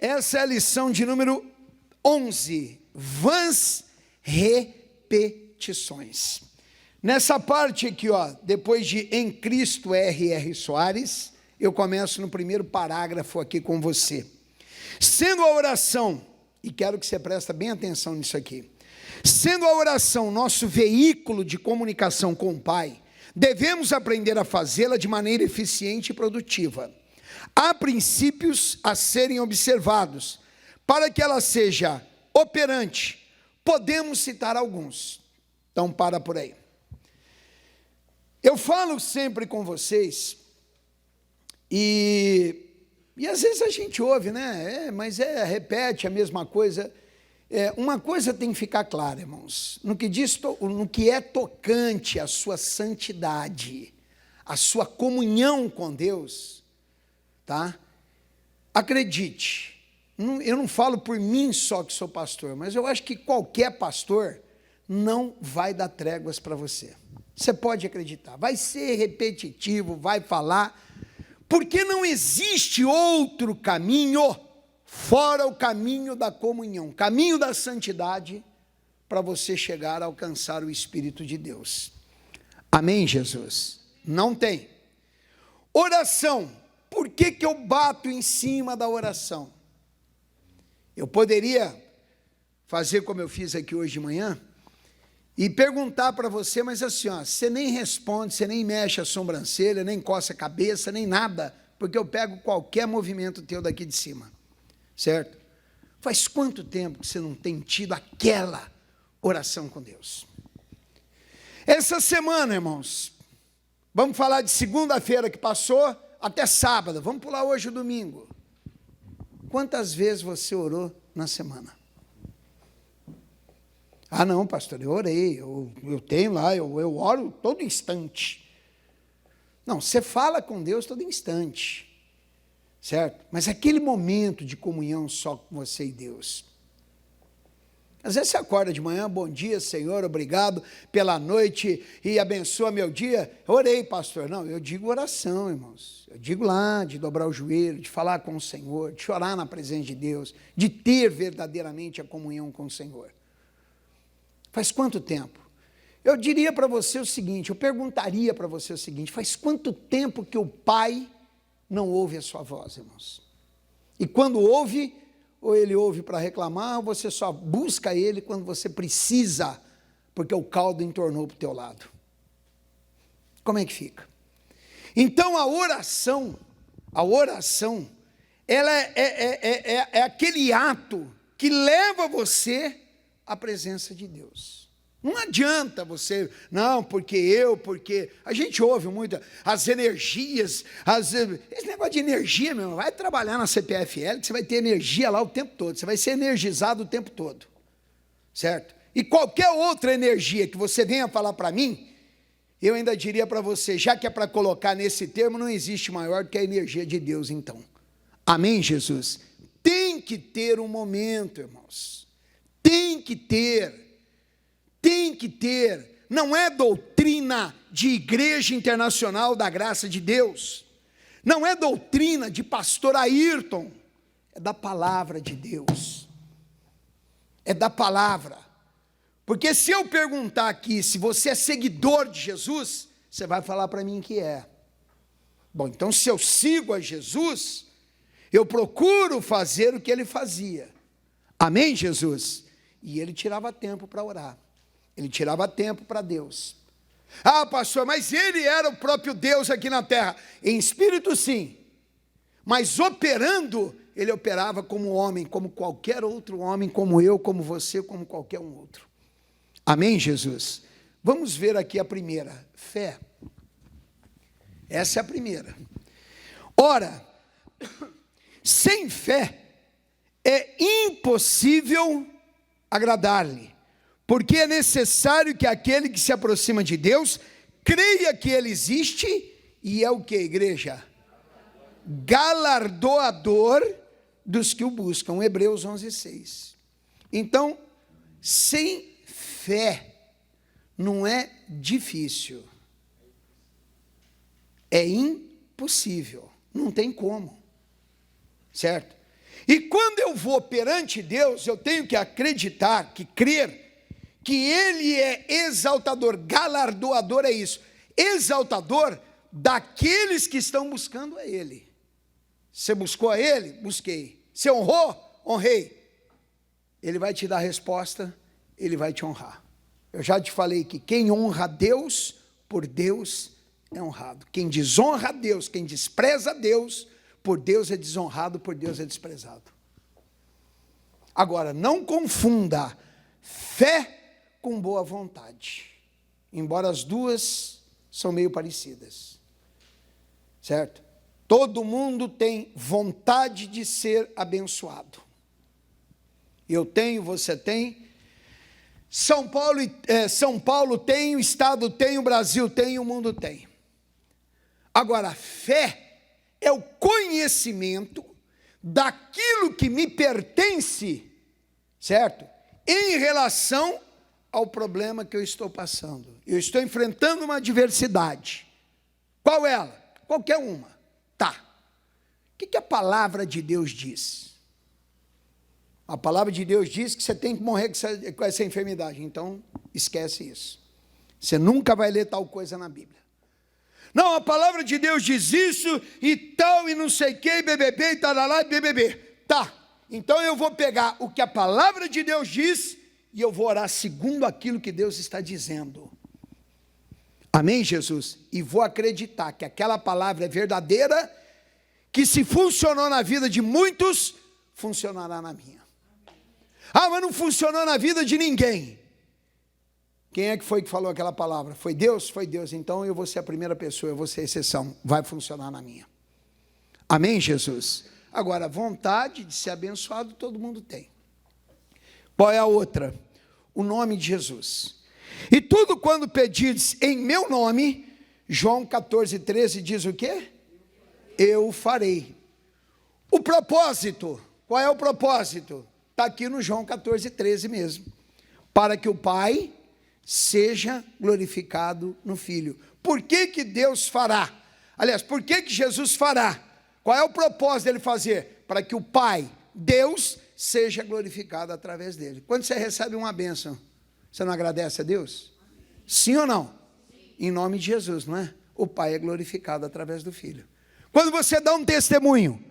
essa é a lição de número 11, vãs repetições. Nessa parte aqui, ó, depois de Em Cristo R.R. Soares, eu começo no primeiro parágrafo aqui com você. Sendo a oração, e quero que você preste bem atenção nisso aqui, sendo a oração nosso veículo de comunicação com o Pai, devemos aprender a fazê-la de maneira eficiente e produtiva. Há princípios a serem observados. Para que ela seja operante, podemos citar alguns. Então, para por aí. Eu falo sempre com vocês, e às vezes a gente ouve, né? Repete a mesma coisa. Uma coisa tem que ficar clara, irmãos, no que é tocante à sua santidade, à sua comunhão com Deus, tá? Acredite, eu não falo por mim só que sou pastor, mas eu acho que qualquer pastor não vai dar tréguas para você. Você pode acreditar, vai ser repetitivo, vai falar, porque não existe outro caminho fora o caminho da comunhão, caminho da santidade, para você chegar a alcançar o Espírito de Deus. Amém, Jesus? Não tem. Oração. Por que eu bato em cima da oração? Eu poderia fazer como eu fiz aqui hoje de manhã, e perguntar para você, mas assim, ó, você nem responde, você nem mexe a sobrancelha, nem coça a cabeça, nem nada, porque eu pego qualquer movimento teu daqui de cima. Certo? Faz quanto tempo que você não tem tido aquela oração com Deus? Essa semana, irmãos, vamos falar de segunda-feira que passou até sábado, vamos pular hoje o domingo. Quantas vezes você orou na semana? Ah, não, pastor, eu orei, eu tenho lá, eu oro todo instante. Não, você fala com Deus todo instante. Certo? Mas aquele momento de comunhão só com você e Deus. Às vezes você acorda de manhã, bom dia, Senhor, obrigado pela noite e abençoa meu dia. Orei, pastor. Não, eu digo oração, irmãos. Eu digo lá de dobrar o joelho, de falar com o Senhor, de chorar na presença de Deus, de ter verdadeiramente a comunhão com o Senhor. Faz quanto tempo? Eu diria para você o seguinte, eu perguntaria para você o seguinte, faz quanto tempo que o Pai não ouve a sua voz, irmãos? E quando ouve, ou ele ouve para reclamar, ou você só busca ele quando você precisa, porque o caldo entornou para o teu lado. Como é que fica? Então a oração, ela é aquele ato que leva você à presença de Deus. Não adianta você, não, porque a gente ouve muito, as energias, esse negócio de energia, meu irmão, vai trabalhar na CPFL, que você vai ter energia lá o tempo todo, você vai ser energizado o tempo todo, certo? E qualquer outra energia que você venha falar para mim, eu ainda diria para você, já que é para colocar nesse termo, não existe maior do que a energia de Deus, então. Amém, Jesus? Tem que ter um momento, irmãos, tem que ter, não é doutrina de Igreja Internacional da Graça de Deus, não é doutrina de pastor Ayrton, é da palavra de Deus, é da palavra, porque se eu perguntar aqui se você é seguidor de Jesus, você vai falar para mim que é. Bom, então se eu sigo a Jesus, eu procuro fazer o que ele fazia, amém, Jesus? E ele tirava tempo para orar. Ele tirava tempo para Deus. Ah, pastor, mas ele era o próprio Deus aqui na terra. Em espírito, sim. Mas operando, ele operava como homem, como qualquer outro homem, como eu, como você, como qualquer um outro. Amém, Jesus? Vamos ver aqui a primeira, fé. Essa é a primeira. Ora, sem fé é impossível agradar-lhe. Porque é necessário que aquele que se aproxima de Deus creia que ele existe e é o que, igreja? Galardoador dos que o buscam. Hebreus 11:6. Então, sem fé não é difícil, é impossível, não tem como, certo? E quando eu vou perante Deus, eu tenho que acreditar, que crer, que Ele é exaltador, galardoador é isso, exaltador daqueles que estão buscando a Ele. Você buscou a Ele? Busquei. Você honrou? Honrei. Ele vai te dar a resposta, Ele vai te honrar. Eu já te falei que quem honra a Deus, por Deus é honrado. Quem desonra a Deus, quem despreza a Deus, por Deus é desonrado, por Deus é desprezado. Agora, não confunda fé com boa vontade, embora as duas são meio parecidas, certo? Todo mundo tem vontade de ser abençoado. Eu tenho, você tem. São Paulo tem, o Estado tem, o Brasil tem, o mundo tem. Agora, a fé é o conhecimento daquilo que me pertence, certo? Em relação ao problema que eu estou passando. Eu estou enfrentando uma adversidade. Qual ela? Qualquer uma. Tá. O que a palavra de Deus diz? A palavra de Deus diz que você tem que morrer com essa enfermidade. Então, esquece isso. Você nunca vai ler tal coisa na Bíblia. Não, a palavra de Deus diz isso e tal, e não sei o que, BBB, e tarará, e BBB. Tá, então eu vou pegar o que a palavra de Deus diz e eu vou orar segundo aquilo que Deus está dizendo. Amém, Jesus? E vou acreditar que aquela palavra é verdadeira, que se funcionou na vida de muitos, funcionará na minha. Ah, mas não funcionou na vida de ninguém. Quem é que foi que falou aquela palavra? Foi Deus? Foi Deus. Então eu vou ser a primeira pessoa, eu vou ser a exceção. Vai funcionar na minha. Amém, Jesus? Agora, vontade de ser abençoado todo mundo tem. Qual é a outra? O nome de Jesus. E tudo quando pedires em meu nome, João 14:13 diz o quê? Eu farei. O propósito, qual é o propósito? Está aqui no João 14:13 mesmo. Para que o Pai seja glorificado no Filho. Por que Deus fará? Aliás, por que Jesus fará? Qual é o propósito dele fazer? Para que o Pai, Deus, seja glorificado através dele. Quando você recebe uma bênção, você não agradece a Deus? Sim ou não? Sim. Em nome de Jesus, não é? O Pai é glorificado através do Filho. Quando você dá um testemunho,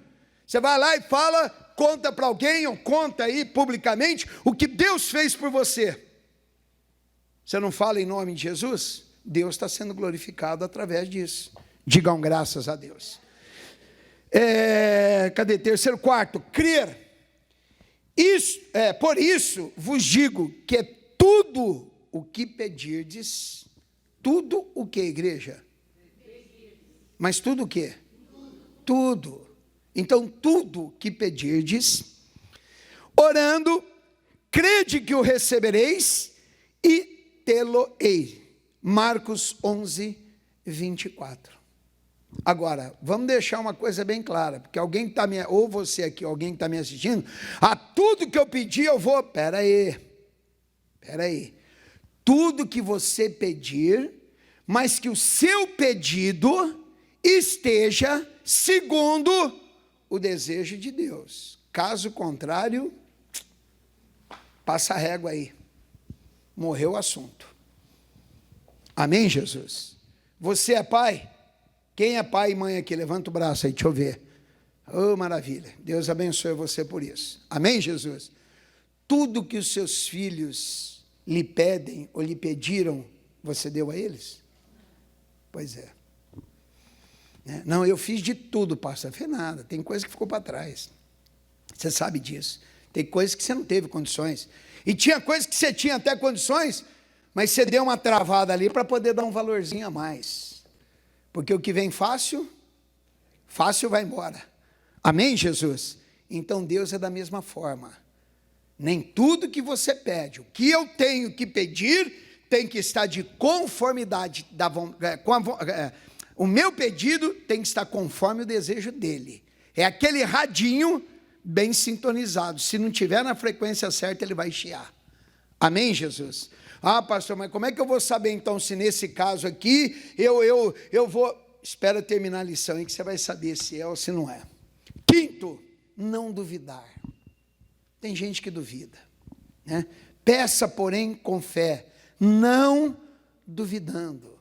você vai lá e fala, conta para alguém, ou conta aí publicamente, o que Deus fez por você. Você não fala em nome de Jesus? Deus está sendo glorificado através disso. Digam graças a Deus. Cadê? Terceiro, quarto, crer. Por isso vos digo que é tudo o que pedirdes, tudo o que, igreja? Mas tudo o que? Tudo. Então, tudo que pedirdes, orando, crede que o recebereis e tê-lo-ei. Marcos 11:24. Agora, vamos deixar uma coisa bem clara, porque alguém está ou você aqui, alguém que está me assistindo, a tudo que eu pedi eu vou, espera aí, tudo que você pedir, mas que o seu pedido esteja segundo o desejo de Deus. Caso contrário, passa a régua aí. Morreu o assunto. Amém, Jesus? Você é pai? Quem é pai e mãe aqui? Levanta o braço aí, deixa eu ver. Oh, maravilha. Deus abençoe você por isso. Amém, Jesus? Tudo que os seus filhos lhe pedem ou lhe pediram, você deu a eles? Pois é. Não, eu fiz de tudo, pastor. Não fez nada. Tem coisa que ficou para trás. Você sabe disso. Tem coisas que você não teve condições. E tinha coisas que você tinha até condições, mas você deu uma travada ali para poder dar um valorzinho a mais. Porque o que vem fácil, fácil vai embora. Amém, Jesus? Então Deus é da mesma forma. Nem tudo que você pede, o que eu tenho que pedir, tem que estar de conformidade o meu pedido tem que estar conforme o desejo dele. É aquele radinho bem sintonizado. Se não tiver na frequência certa, ele vai chiar. Amém, Jesus? Ah, pastor, mas como é que eu vou saber então se nesse caso aqui eu vou... Espera terminar a lição aí que você vai saber se é ou se não é. Quinto, não duvidar. Tem gente que duvida, né? Peça, porém, com fé, não duvidando.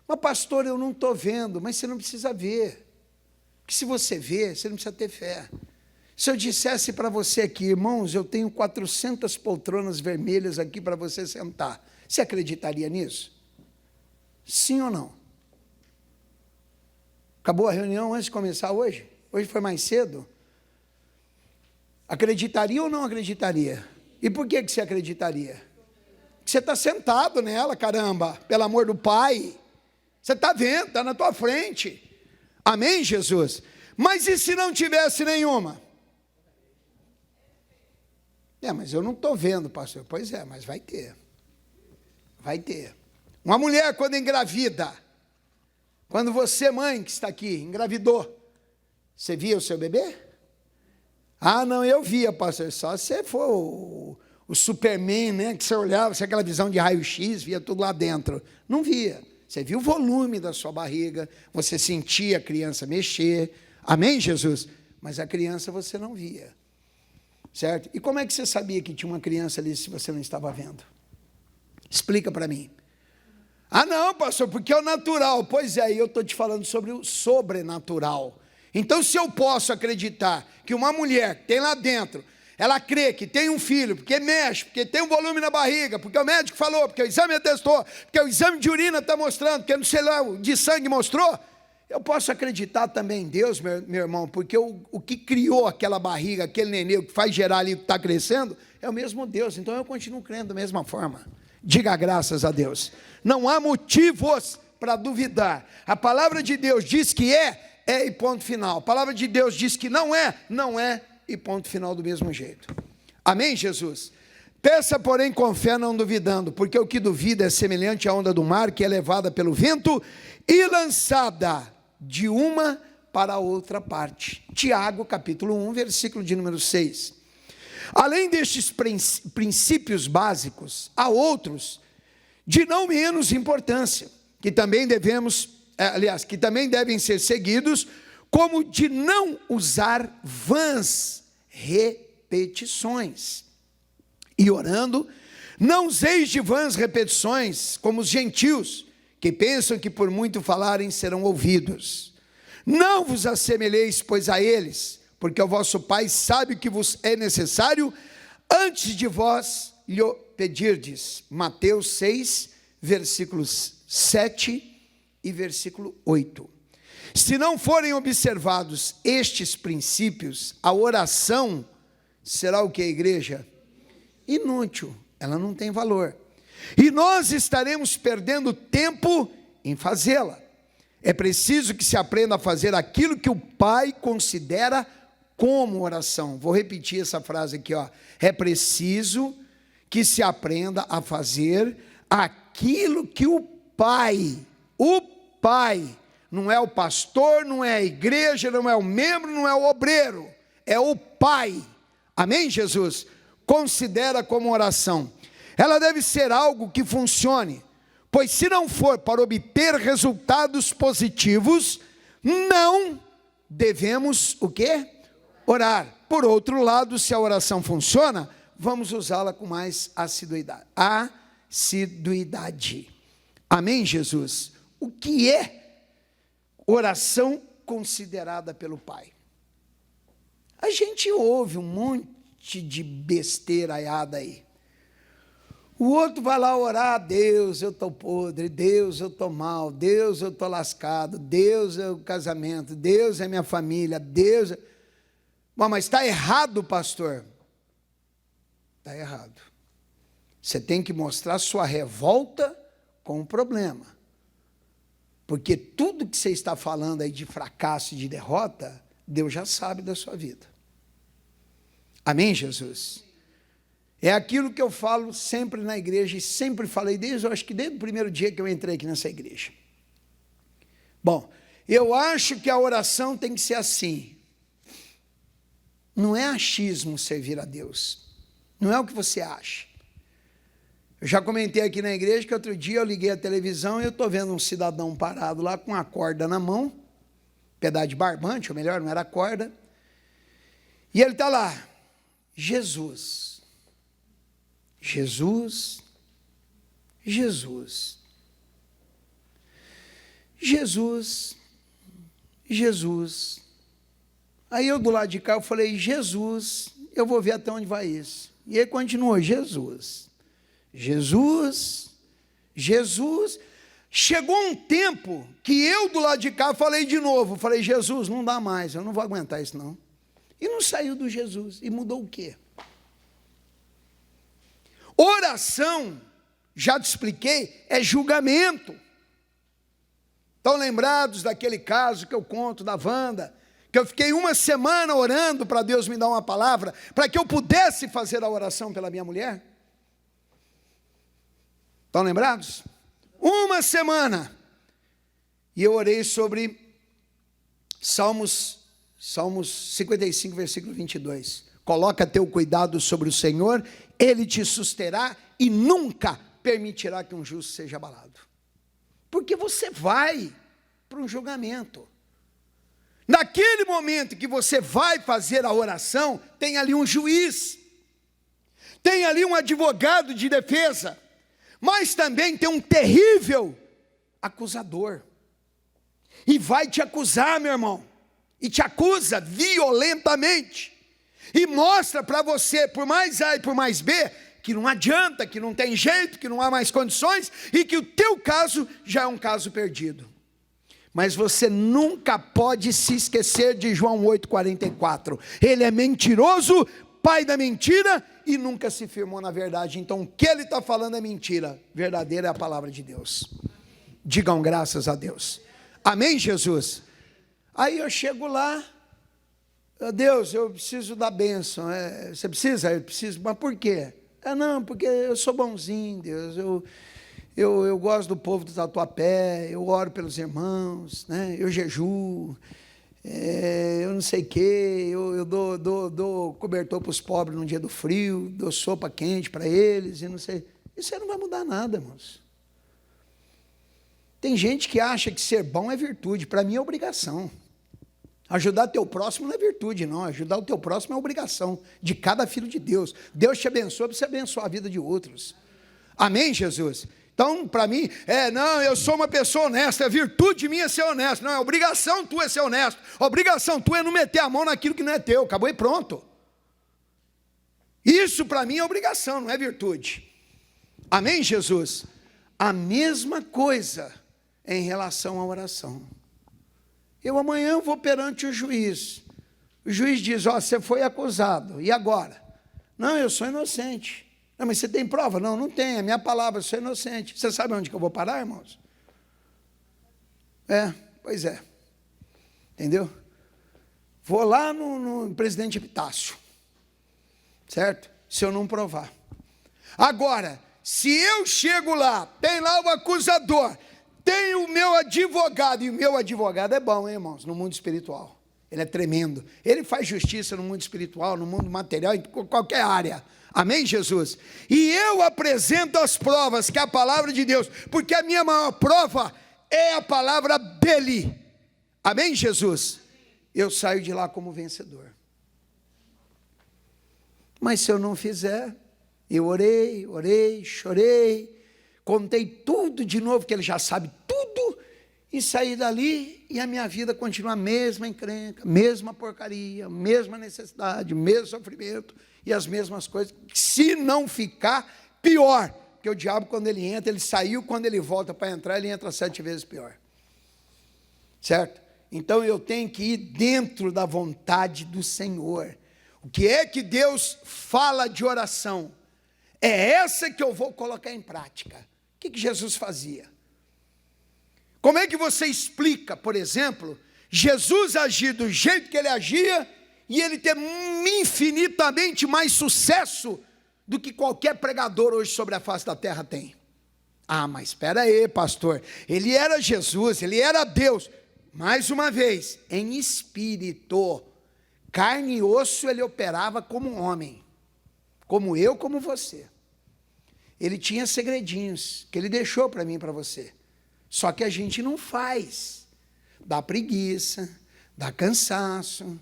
Mas, pastor, eu não estou vendo. Mas você não precisa ver. Porque se você vê, você não precisa ter fé. Se eu dissesse para você aqui, irmãos, eu tenho 400 poltronas vermelhas aqui para você sentar, você acreditaria nisso? Sim ou não? Acabou a reunião antes de começar hoje? Hoje foi mais cedo? Acreditaria ou não acreditaria? E por que você acreditaria? Porque você está sentado nela, caramba, pelo amor do Pai. Você está vendo, está na tua frente. Amém, Jesus? Mas e se não tivesse nenhuma? Mas eu não estou vendo, pastor. Pois é, mas vai ter. Vai ter. Uma mulher, quando engravida, quando você, mãe que está aqui, engravidou, você via o seu bebê? Ah, não, eu via, pastor. Só se você for o Superman, né? Que você olhava, você aquela visão de raio-x, via tudo lá dentro. Não via. Você viu o volume da sua barriga, você sentia a criança mexer. Amém, Jesus? Mas a criança você não via. Certo? E como é que você sabia que tinha uma criança ali se você não estava vendo? Explica para mim. Ah, não, pastor, porque é o natural. Pois é, eu estou te falando sobre o sobrenatural. Então, se eu posso acreditar que uma mulher que tem lá dentro, ela crê que tem um filho, porque mexe, porque tem um volume na barriga, porque o médico falou, porque o exame atestou, porque o exame de urina está mostrando, porque não sei lá, o de sangue mostrou, eu posso acreditar também em Deus, meu irmão, porque o que criou aquela barriga, aquele nenê, que faz gerar ali, que está crescendo, é o mesmo Deus. Então eu continuo crendo da mesma forma. Diga graças a Deus. Não há motivos para duvidar. A palavra de Deus diz que é e ponto final. A palavra de Deus diz que não é e ponto final do mesmo jeito. Amém, Jesus? Peça, porém, com fé, não duvidando, porque o que duvida é semelhante à onda do mar, que é levada pelo vento e lançada de uma para outra parte. Tiago, capítulo 1, versículo de número 6. Além destes princípios básicos, há outros de não menos importância, que também que também devem ser seguidos, como de não usar vãs repetições. E orando, não useis de vãs repetições, como os gentios, que pensam que por muito falarem serão ouvidos. Não vos assemelheis, pois, a eles, porque o vosso Pai sabe o que vos é necessário, antes de vós lhe pedirdes. Mateus 6, versículos 7 e versículo 8. Se não forem observados estes princípios, a oração será o que, igreja? Inútil, ela não tem valor. E nós estaremos perdendo tempo em fazê-la. É preciso que se aprenda a fazer aquilo que o Pai considera como oração. Vou repetir essa frase aqui, ó. É preciso que se aprenda a fazer aquilo que o Pai, não é o pastor, não é a igreja, não é o membro, não é o obreiro, é o Pai. Amém, Jesus? Considera como oração. Ela deve ser algo que funcione, pois se não for para obter resultados positivos, não devemos o quê? Orar. Por outro lado, se a oração funciona, vamos usá-la com mais assiduidade. Amém, Jesus? O que é oração considerada pelo Pai? A gente ouve um monte de besteiraiada aí. O outro vai lá orar: Deus, eu estou podre, Deus, eu estou mal, Deus, eu estou lascado, Deus é o casamento, Deus é minha família, Deus... Bom, mas está errado, pastor. Está errado. Você tem que mostrar sua revolta com o problema. Porque tudo que você está falando aí de fracasso e de derrota, Deus já sabe da sua vida. Amém, Jesus? É aquilo que eu falo sempre na igreja, e sempre falei desde o primeiro dia que eu entrei aqui nessa igreja. Bom, eu acho que a oração tem que ser assim. Não é achismo servir a Deus. Não é o que você acha. Eu já comentei aqui na igreja que outro dia eu liguei a televisão e eu estou vendo um cidadão parado lá com uma corda na mão, pedaço de barbante, ou melhor, não era corda. E ele está lá, Jesus, Jesus, Jesus, Jesus, Jesus. Aí eu do lado de cá, eu falei, Jesus, eu vou ver até onde vai isso. E ele continuou, Jesus, Jesus, Jesus. Chegou um tempo que eu do lado de cá falei de novo, falei, Jesus, não dá mais, eu não vou aguentar isso não. E não saiu do Jesus, e mudou o quê? Oração, já te expliquei, é julgamento. Estão lembrados daquele caso que eu conto da Wanda, que eu fiquei uma semana orando para Deus me dar uma palavra, para que eu pudesse fazer a oração pela minha mulher? Estão lembrados? Uma semana. E eu orei sobre Salmos 55, versículo 22. Coloca teu cuidado sobre o Senhor, Ele te susterá e nunca permitirá que um justo seja abalado. Porque você vai para um julgamento. Naquele momento que você vai fazer a oração, tem ali um juiz, tem ali um advogado de defesa, mas também tem um terrível acusador. E vai te acusar, meu irmão, e te acusa violentamente, e mostra para você, por mais A e por mais B, que não adianta, que não tem jeito, que não há mais condições, e que o teu caso já é um caso perdido. Mas você nunca pode se esquecer de João 8,44. Ele é mentiroso, pai da mentira, e nunca se firmou na verdade. Então o que ele está falando é mentira, verdadeira é a palavra de Deus. Digam graças a Deus. Amém, Jesus? Aí eu chego lá, Deus, eu preciso da bênção. Você precisa? Eu preciso, mas por quê? Não, porque eu sou bonzinho, Deus, eu gosto do povo do Tatuapé, eu oro pelos irmãos, né? Eu jejuo, eu não sei o quê, eu dou cobertor para os pobres no dia do frio, dou sopa quente para eles, e não sei. Isso aí não vai mudar nada, irmãos. Tem gente que acha que ser bom é virtude, para mim é obrigação. Ajudar teu próximo não é virtude, não. Ajudar o teu próximo é obrigação de cada filho de Deus. Deus te abençoa para você abençoar a vida de outros. Amém, Jesus? Então, para mim, não, eu sou uma pessoa honesta, é virtude minha ser honesto. Não, é obrigação tua ser honesto. Obrigação tua é não meter a mão naquilo que não é teu. Acabou e pronto. Isso para mim é obrigação, não é virtude. Amém, Jesus? A mesma coisa em relação à oração. Eu amanhã vou perante o juiz. O juiz diz, você foi acusado, e agora? Não, eu sou inocente. Não, mas você tem prova? Não, não tem, é minha palavra, eu sou inocente. Você sabe onde que eu vou parar, irmãos? Pois é. Entendeu? Vou lá no presidente Epitácio. Certo? Se eu não provar. Agora, se eu chego lá, tem lá o acusador, tem o meu advogado, e o meu advogado é bom, hein, irmãos, no mundo espiritual. Ele é tremendo. Ele faz justiça no mundo espiritual, no mundo material, em qualquer área. Amém, Jesus? E eu apresento as provas, que é a palavra de Deus, porque a minha maior prova é a palavra dele. Amém, Jesus? Eu saio de lá como vencedor. Mas se eu não fizer, eu orei, chorei, contei tudo de novo, que ele já sabe tudo, e saí dali, e a minha vida continua a mesma encrenca, mesma porcaria, mesma necessidade, mesmo sofrimento, e as mesmas coisas, se não ficar pior, porque o diabo quando ele entra, ele saiu, quando ele volta para entrar, ele entra 7 vezes pior, certo? Então eu tenho que ir dentro da vontade do Senhor. O que é que Deus fala de oração? É essa que eu vou colocar em prática. O que Jesus fazia? Como é que você explica, por exemplo, Jesus agir do jeito que ele agia e ele ter infinitamente mais sucesso do que qualquer pregador hoje sobre a face da terra tem? Mas espera aí, pastor, ele era Jesus, ele era Deus. Mais uma vez, em espírito, carne e osso, ele operava como um homem, como eu, como você. Ele tinha segredinhos que ele deixou para mim e para você. Só que a gente não faz. Dá preguiça, dá cansaço,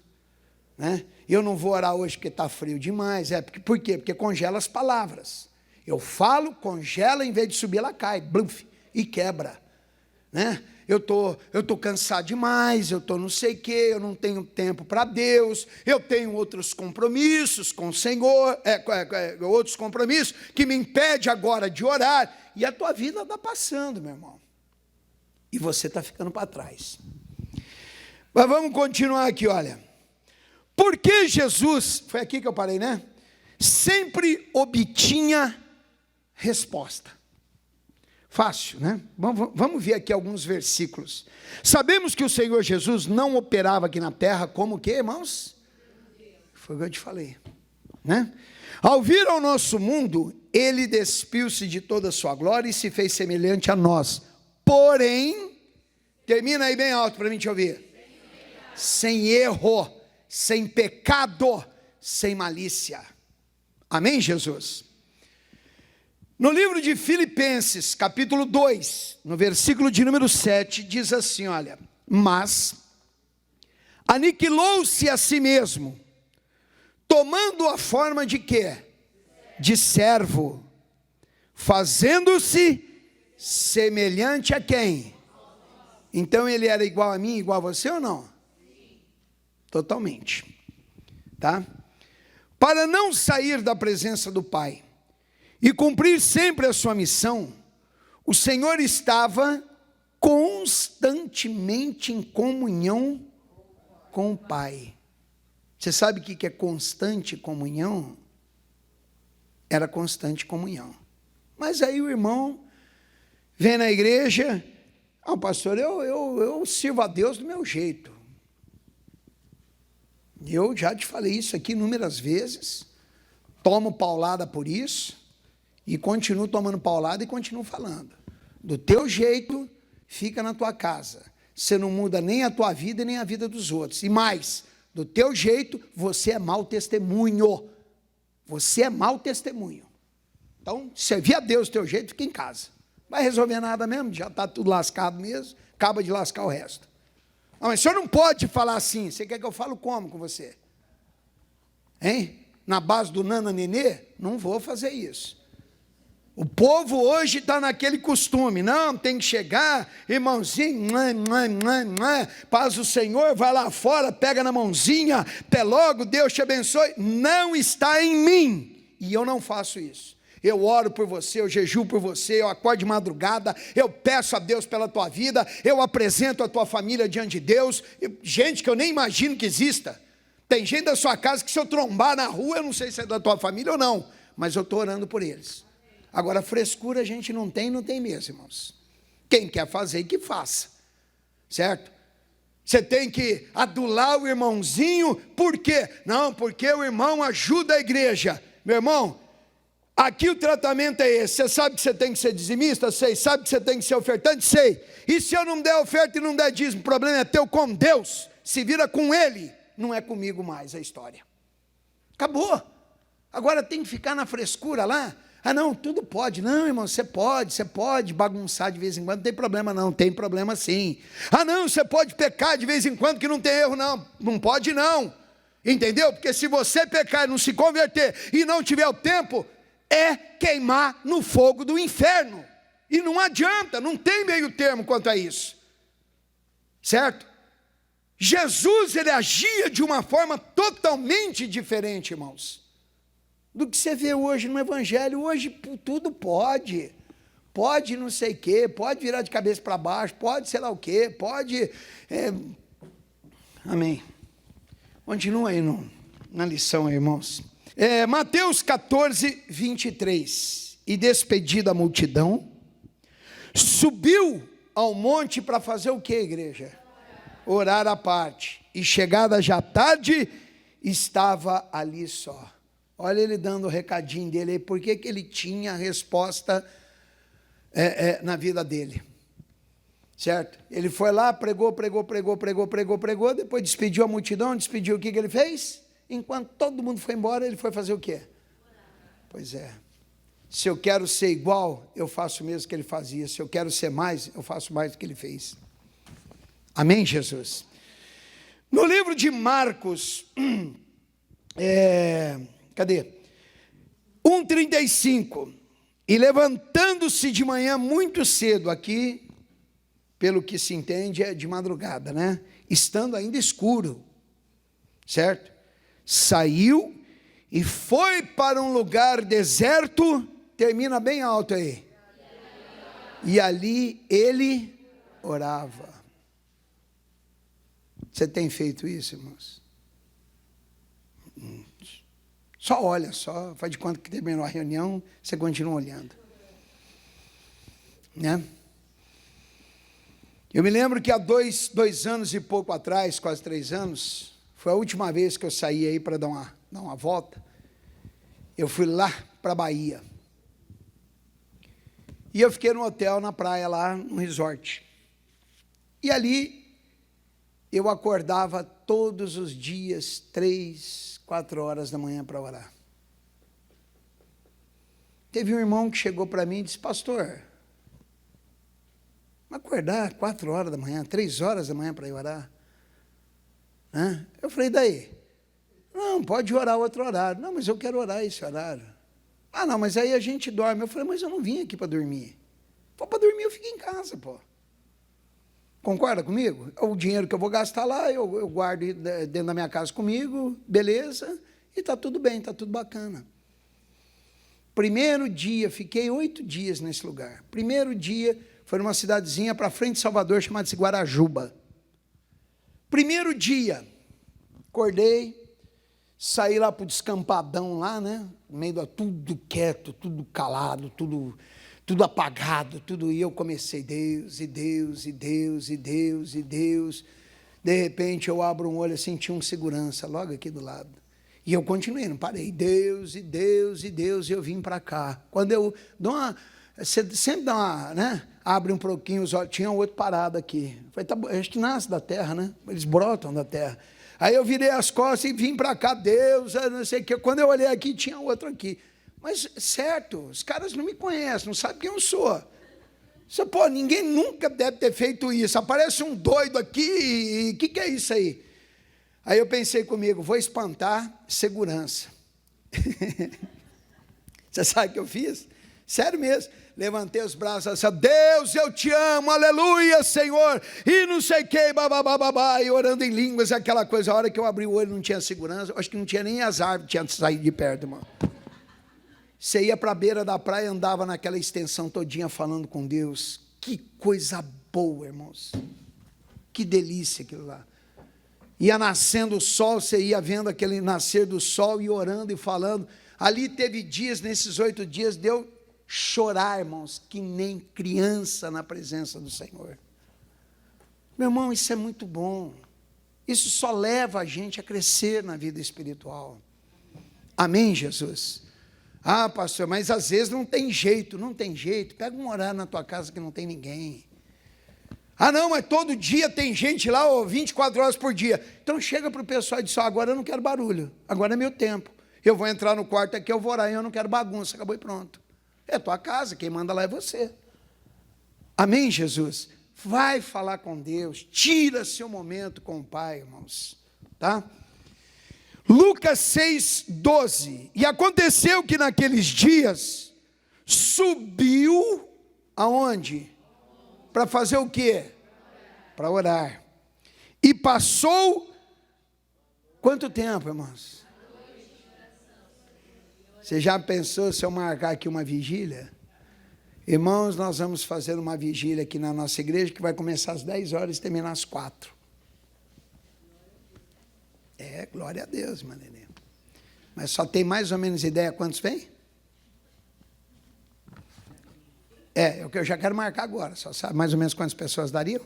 né? Eu não vou orar hoje porque está frio demais. Por quê? Porque congela as palavras. Eu falo, congela, em vez de subir, ela cai, bluf, e quebra, né? Eu tô cansado demais, eu tô não sei o quê, eu não tenho tempo para Deus, eu tenho outros compromissos com o Senhor, outros compromissos que me impedem agora de orar, e a tua vida está passando, meu irmão, e você está ficando para trás. Mas vamos continuar aqui, olha. Porque Jesus, foi aqui que eu parei, né? Sempre obtinha resposta. Fácil, né? Vamos ver aqui alguns versículos. Sabemos que o Senhor Jesus não operava aqui na terra como o quê, irmãos? Foi o que eu te falei, né? Ao vir ao nosso mundo, ele despiu-se de toda a sua glória e se fez semelhante a nós. Porém, termina aí bem alto para mim te ouvir. Sem erro, sem pecado, sem malícia. Amém, Jesus? No livro de Filipenses, capítulo 2, no versículo de número 7, diz assim, olha, mas aniquilou-se a si mesmo, tomando a forma de quê? De servo, fazendo-se semelhante a quem? Então ele era igual a mim, igual a você ou não? Totalmente, tá? Para não sair da presença do Pai e cumprir sempre a sua missão, o Senhor estava constantemente em comunhão com o Pai. Você sabe o que é constante comunhão? Era constante comunhão. Mas aí o irmão vem na igreja, pastor, eu sirvo a Deus do meu jeito. Eu já te falei isso aqui inúmeras vezes, tomo paulada por isso, e continuo tomando paulada e continuo falando. Do teu jeito, fica na tua casa. Você não muda nem a tua vida, nem a vida dos outros. E mais, do teu jeito, você é mau testemunho. Você é mau testemunho. Então, servir a Deus do teu jeito, fica em casa. Não vai resolver nada mesmo, já está tudo lascado mesmo, acaba de lascar o resto. Não, mas o senhor não pode falar assim. Você quer que eu falo como com você? Hein? Na base do nana nenê? Não vou fazer isso. O povo hoje está naquele costume, não, tem que chegar, irmãozinho, paz o Senhor, vai lá fora, pega na mãozinha, até logo, Deus te abençoe. Não está em mim, e eu não faço isso. Eu oro por você, eu jejuo por você, eu acordo de madrugada, eu peço a Deus pela tua vida, eu apresento a tua família diante de Deus, gente que eu nem imagino que exista. Tem gente da sua casa que se eu trombar na rua, eu não sei se é da tua família ou não, mas eu estou orando por eles. Agora, frescura a gente não tem mesmo, irmãos. Quem quer fazer, que faça, certo? Você tem que adular o irmãozinho, por quê? Não, porque o irmão ajuda a igreja. Meu irmão, aqui o tratamento é esse. Você sabe que você tem que ser dizimista? Sei. Sabe que você tem que ser ofertante? Sei. E se eu não der oferta e não der dízimo, o problema é teu com Deus. Se vira com Ele, não é comigo mais a história. Acabou. Agora tem que ficar na frescura lá. Ah, não, tudo pode. Não, irmão, você pode bagunçar de vez em quando, não tem problema não, tem problema sim. Ah, não, você pode pecar de vez em quando que não tem erro não, não pode não. Entendeu? Porque se você pecar e não se converter e não tiver o tempo, é queimar no fogo do inferno. E não adianta, não tem meio termo quanto a isso. Certo? Jesus, ele agia de uma forma totalmente diferente, irmãos, do que você vê hoje no evangelho. Hoje tudo pode não sei o quê, pode virar de cabeça para baixo, pode sei lá o quê, pode, amém. Continua aí na lição, irmãos. Mateus 14, 23, e despedida a multidão, subiu ao monte para fazer o quê, igreja? Orar à parte, e chegada já tarde, estava ali só. Olha ele dando o recadinho dele aí, por que ele tinha a resposta na vida dele, certo? Ele foi lá, pregou, depois despediu a multidão, despediu, o que ele fez? Enquanto todo mundo foi embora, ele foi fazer o quê? Pois é, se eu quero ser igual, eu faço o mesmo que ele fazia, se eu quero ser mais, eu faço mais do que ele fez. Amém, Jesus? No livro de Marcos, cadê? 1:35. E levantando-se de manhã muito cedo, aqui, pelo que se entende, é de madrugada, né? Estando ainda escuro, certo? Saiu e foi para um lugar deserto, termina bem alto aí. E ali ele orava. Você tem feito isso, irmãos? Só olha, só faz de conta que terminou a reunião, você continua olhando. Né? Eu me lembro que há dois anos e pouco atrás, quase 3 anos, foi a última vez que eu saí aí para dar uma volta. Eu fui lá para a Bahia. E eu fiquei no hotel, na praia lá, no resort. E ali, eu acordava todos os dias, 3, 4 horas da manhã para orar. Teve um irmão que chegou para mim e disse: pastor, acordar 4 horas da manhã, 3 horas da manhã para ir orar? Né? Eu falei: daí? Não, pode orar outro horário. Não, mas eu quero orar esse horário. Ah, não, mas aí a gente dorme. Eu falei: mas eu não vim aqui para dormir. For para dormir, eu fico em casa, pô. Concorda comigo? O dinheiro que eu vou gastar lá, eu guardo dentro da minha casa comigo, beleza, e está tudo bem, está tudo bacana. Primeiro dia, fiquei 8 dias nesse lugar. Primeiro dia, foi numa cidadezinha para frente de Salvador, chamada-se Guarajuba. Primeiro dia, acordei, saí lá para o descampadão lá, né? No meio tudo quieto, tudo calado, tudo apagado, tudo, e eu comecei, Deus, e Deus, e Deus, e Deus, e Deus. De repente eu abro um olho assim, tinha um segurança logo aqui do lado. E eu continuei, não parei, Deus, e Deus, e Deus, e eu vim para cá. Quando eu dou você sempre dá uma, né? Abre um pouquinho os olhos, tinha um outro parado aqui. Falei, tá, acho que nasce da terra, né? Eles brotam da terra. Aí eu virei as costas e vim para cá, Deus, não sei o que. Quando eu olhei aqui, tinha outro aqui. Mas, certo, os caras não me conhecem, não sabem quem eu sou. Pô, ninguém nunca deve ter feito isso. Aparece um doido aqui, o que é isso aí? Aí eu pensei comigo, vou espantar segurança. Você sabe o que eu fiz? Sério mesmo. Levantei os braços assim, Deus, eu te amo, aleluia, Senhor, e não sei o que, babá, e orando em línguas, aquela coisa. A hora que eu abri o olho não tinha segurança, acho que não tinha nem as árvores, tinha saído de perto, irmão. Você ia para a beira da praia e andava naquela extensão todinha falando com Deus. Que coisa boa, irmãos. Que delícia aquilo lá. Ia nascendo o sol, você ia vendo aquele nascer do sol e orando e falando. Ali teve dias, nesses 8 dias, deu chorar, irmãos, que nem criança na presença do Senhor. Meu irmão, isso é muito bom. Isso só leva a gente a crescer na vida espiritual. Amém, Jesus? Ah, pastor, mas às vezes não tem jeito. Pega um horário na tua casa que não tem ninguém. Ah, não, mas todo dia tem gente lá, 24 horas por dia. Então chega para o pessoal e diz, agora eu não quero barulho, agora é meu tempo. Eu vou entrar no quarto aqui, eu vou orar, eu não quero bagunça, acabou e pronto. É tua casa, quem manda lá é você. Amém, Jesus? Vai falar com Deus, tira seu momento com o Pai, irmãos. Tá? Lucas 6:12. E aconteceu que naqueles dias, subiu aonde? Para fazer o quê? Para orar. E passou, quanto tempo, irmãos? Você já pensou se eu marcar aqui uma vigília? Irmãos, nós vamos fazer uma vigília aqui na nossa igreja, que vai começar às 10 horas e terminar às 4. Glória a Deus, irmã Nenê. Mas só tem mais ou menos ideia quantos vem? É o que eu já quero marcar agora. Só sabe mais ou menos quantas pessoas dariam?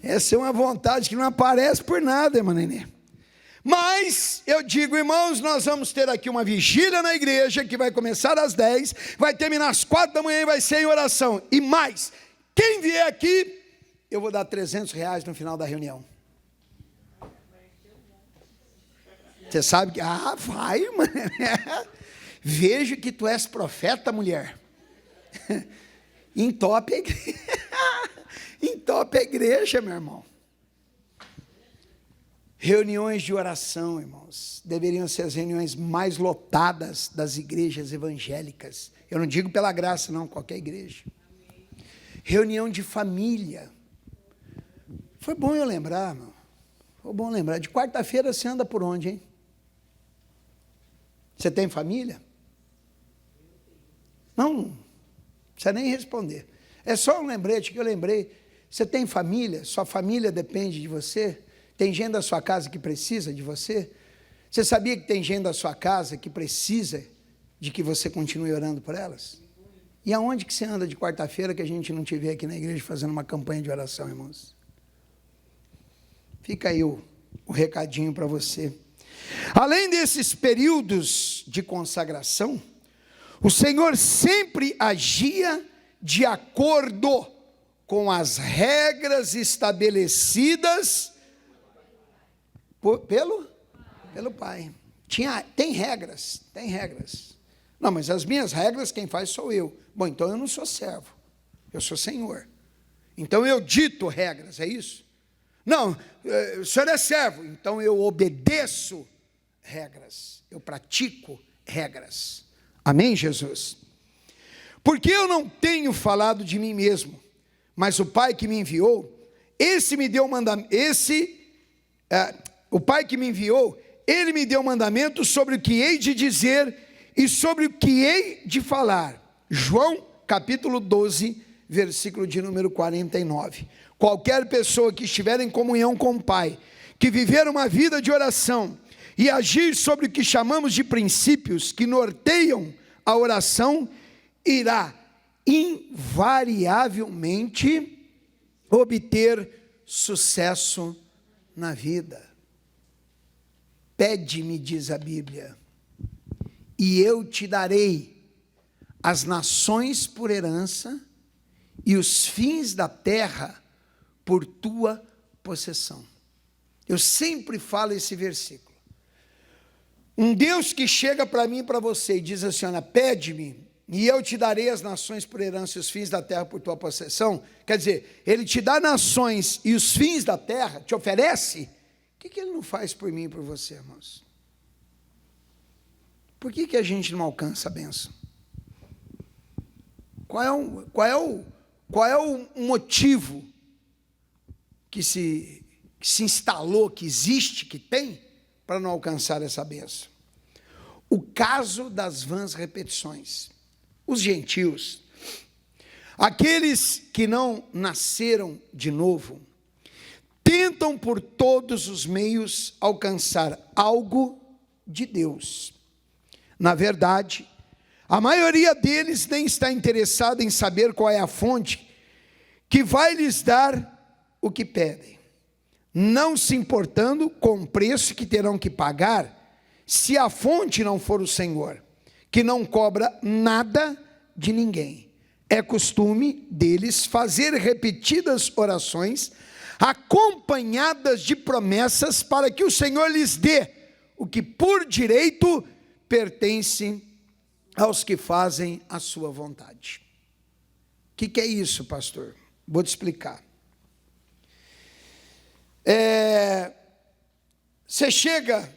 Essa é uma vontade que não aparece por nada, irmã Nenê. Mas, eu digo, irmãos, nós vamos ter aqui uma vigília na igreja, que vai começar às 10, vai terminar às 4 da manhã e vai ser em oração. E mais, quem vier aqui, eu vou dar R$300 no final da reunião. Você sabe que, vai, irmã. Vejo que tu és profeta, mulher. Entope a igreja. Entope a igreja, meu irmão. Reuniões de oração, irmãos, deveriam ser as reuniões mais lotadas das igrejas evangélicas. Eu não digo pela graça, não, qualquer igreja. Reunião de família. Foi bom eu lembrar, irmão. Foi bom lembrar. De quarta-feira você anda por onde, hein? Você tem família? Não precisa nem responder. É só um lembrete que eu lembrei. Você tem família? Sua família depende de você? Tem gente da sua casa que precisa de você? Você sabia que tem gente da sua casa que precisa de que você continue orando por elas? E aonde que você anda de quarta-feira que a gente não te vê aqui na igreja fazendo uma campanha de oração, irmãos? Fica aí o recadinho para você. Além desses períodos de consagração, o Senhor sempre agia de acordo com as regras estabelecidas pelo Pai. Tem regras. Não, mas as minhas regras quem faz sou eu. Bom, então eu não sou servo, eu sou Senhor. Então eu dito regras, é isso? Não, o senhor é servo, então eu obedeço regras, eu pratico regras. Amém, Jesus? Porque eu não tenho falado de mim mesmo, mas o Pai que me enviou, esse me deu mandamento, o Pai que me enviou, ele me deu mandamento sobre o que hei de dizer e sobre o que hei de falar. João, capítulo 12, versículo de número 49. Qualquer pessoa que estiver em comunhão com o Pai, que viver uma vida de oração e agir sobre o que chamamos de princípios que norteiam a oração, irá invariavelmente obter sucesso na vida. Pede-me, diz a Bíblia, e eu te darei as nações por herança e os fins da terra por tua possessão. Eu sempre falo esse versículo. Um Deus que chega para mim e para você e diz assim, olha, pede-me e eu te darei as nações por herança e os fins da terra por tua possessão. Quer dizer, ele te dá nações e os fins da terra, te oferece. O que ele não faz por mim e por você, irmãos? Por que a gente não alcança a bênção? Qual é o motivo que se instalou, que existe, que tem, para não alcançar essa bênção? O caso das vãs repetições. Os gentios, aqueles que não nasceram de novo, tentam por todos os meios alcançar algo de Deus. Na verdade, a maioria deles nem está interessada em saber qual é a fonte que vai lhes dar o que pedem, não se importando com o preço que terão que pagar, se a fonte não for o Senhor, que não cobra nada de ninguém. É costume deles fazer repetidas orações, acompanhadas de promessas, para que o Senhor lhes dê o que por direito pertence aos que fazem a sua vontade. O que é isso, pastor? Vou te explicar. Você chega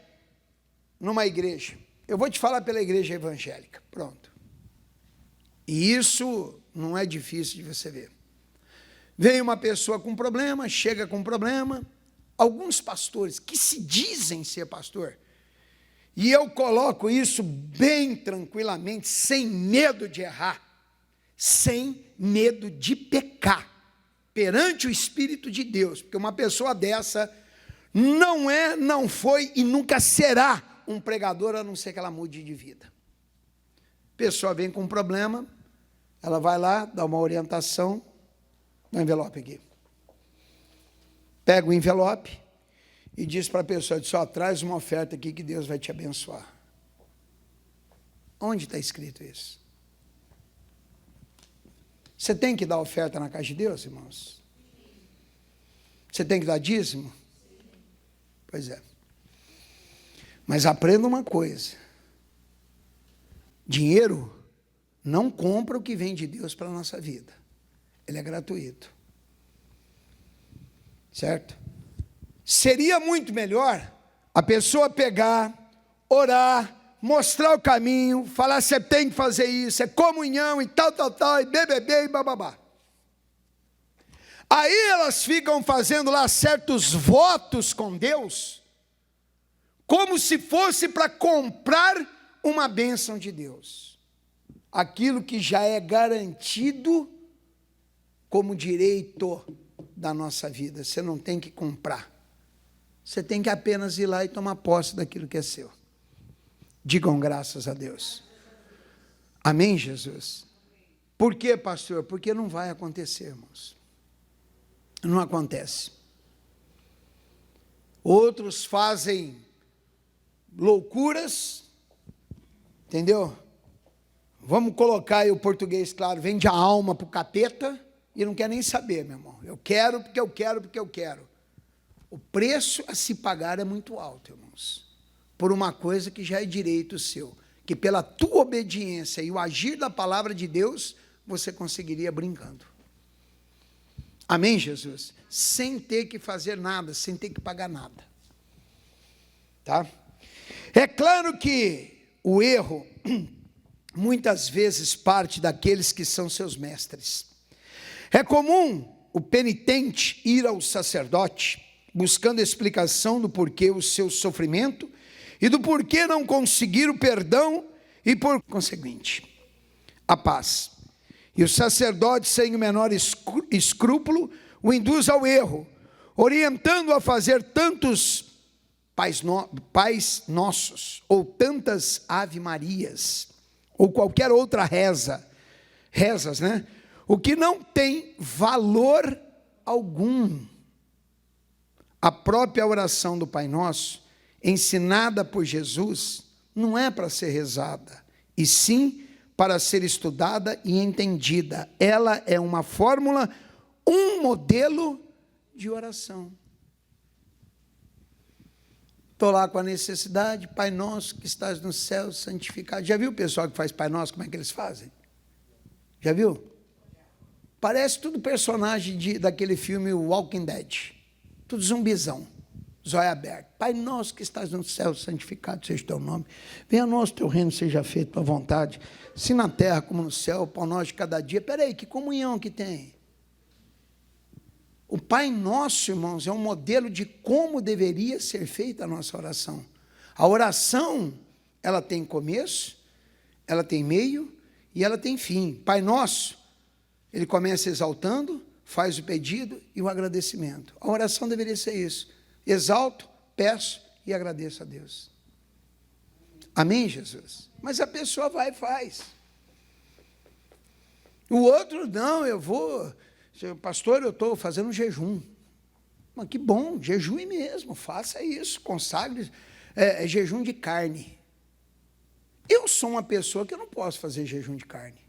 numa igreja, eu vou te falar pela igreja evangélica, pronto. E isso não é difícil de você ver. Vem uma pessoa com problema, chega com problema, alguns pastores que se dizem ser pastor, e eu coloco isso bem tranquilamente, sem medo de errar, sem medo de pecar, perante o Espírito de Deus, porque uma pessoa dessa não foi e nunca será um pregador, a não ser que ela mude de vida. A pessoa vem com um problema, ela vai lá, dá uma orientação, no envelope aqui. Pega o envelope e diz para a pessoa, traz uma oferta aqui que Deus vai te abençoar. Onde está escrito isso? Você tem que dar oferta na casa de Deus, irmãos? Você tem que dar dízimo? Pois é. Mas aprenda uma coisa. Dinheiro não compra o que vem de Deus para a nossa vida. Ele é gratuito. certo? Seria muito melhor a pessoa pegar, orar, mostrar o caminho, falar: você tem que fazer isso, é comunhão e tal, e BBB e bababá. Aí elas ficam fazendo lá certos votos com Deus, como se fosse para comprar uma bênção de Deus. Aquilo que já é garantido como direito da nossa vida. Você não tem que comprar. Você tem que apenas ir lá e tomar posse daquilo que é seu. Digam graças a Deus. Amém, Jesus? Por quê, pastor? Porque não vai acontecer, irmãos. Não acontece. Outros fazem loucuras, entendeu? Vamos colocar aí o português claro, vende a alma para o capeta e não quer nem saber, meu irmão. Eu quero porque eu quero porque eu quero. O preço a se pagar é muito alto, irmãos, por uma coisa que já é direito seu, que pela tua obediência e o agir da palavra de Deus, você conseguiria brincando. Amém, Jesus? Sem ter que fazer nada, sem ter que pagar nada. Tá? É claro que o erro, muitas vezes, parte daqueles que são seus mestres. É comum o penitente ir ao sacerdote, buscando explicação do porquê o seu sofrimento e do porquê não conseguir o perdão e, por conseguinte, a paz. E o sacerdote, sem o menor escrúpulo, o induz ao erro, orientando-o a fazer tantos pais nossos, ou tantas ave marias, ou qualquer outra rezas, né? O que não tem valor algum. A própria oração do Pai Nosso, ensinada por Jesus, não é para ser rezada, e sim para ser estudada e entendida. Ela é uma fórmula, um modelo de oração. Estou lá com a necessidade: Pai Nosso que estás no céu, santificado. Já viu o pessoal que faz Pai Nosso, como é que eles fazem? Já viu? Parece tudo personagem daquele filme Walking Dead. Tudo zumbizão, zóio aberto. Pai Nosso que estás no céu, santificado seja o teu nome. Venha a nós o teu reino, seja feito a tua vontade, assim na terra como no céu, o pão nosso de cada dia. Peraí, que comunhão que tem? O Pai Nosso, irmãos, é um modelo de como deveria ser feita a nossa oração. A oração, ela tem começo, ela tem meio e ela tem fim. Pai Nosso, ele começa exaltando, faz o pedido e o agradecimento. A oração deveria ser isso: exalto, peço e agradeço a Deus. Amém, Jesus? Mas a pessoa vai e faz. O outro, não, pastor, eu estou fazendo um jejum. Mas que bom, jejue mesmo, faça isso, consagre, jejum de carne. Eu sou uma pessoa que eu não posso fazer jejum de carne.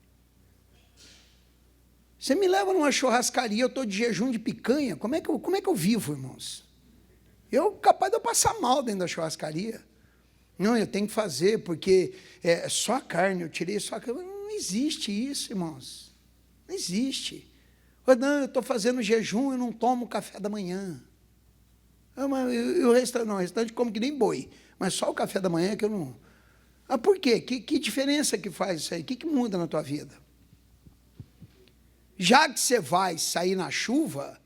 Você me leva numa churrascaria, eu estou de jejum de picanha, como é que eu vivo, irmãos? Capaz de eu passar mal dentro da churrascaria. Não, eu tenho que fazer, porque é só a carne, eu tirei só a carne. Não existe isso, irmãos. Não existe. Não, eu estou fazendo jejum, eu não tomo café da manhã. O restante como que nem boi, mas só o café da manhã que eu não... Por quê? Que diferença que faz isso aí? O que muda na tua vida? Já que você vai sair na chuva,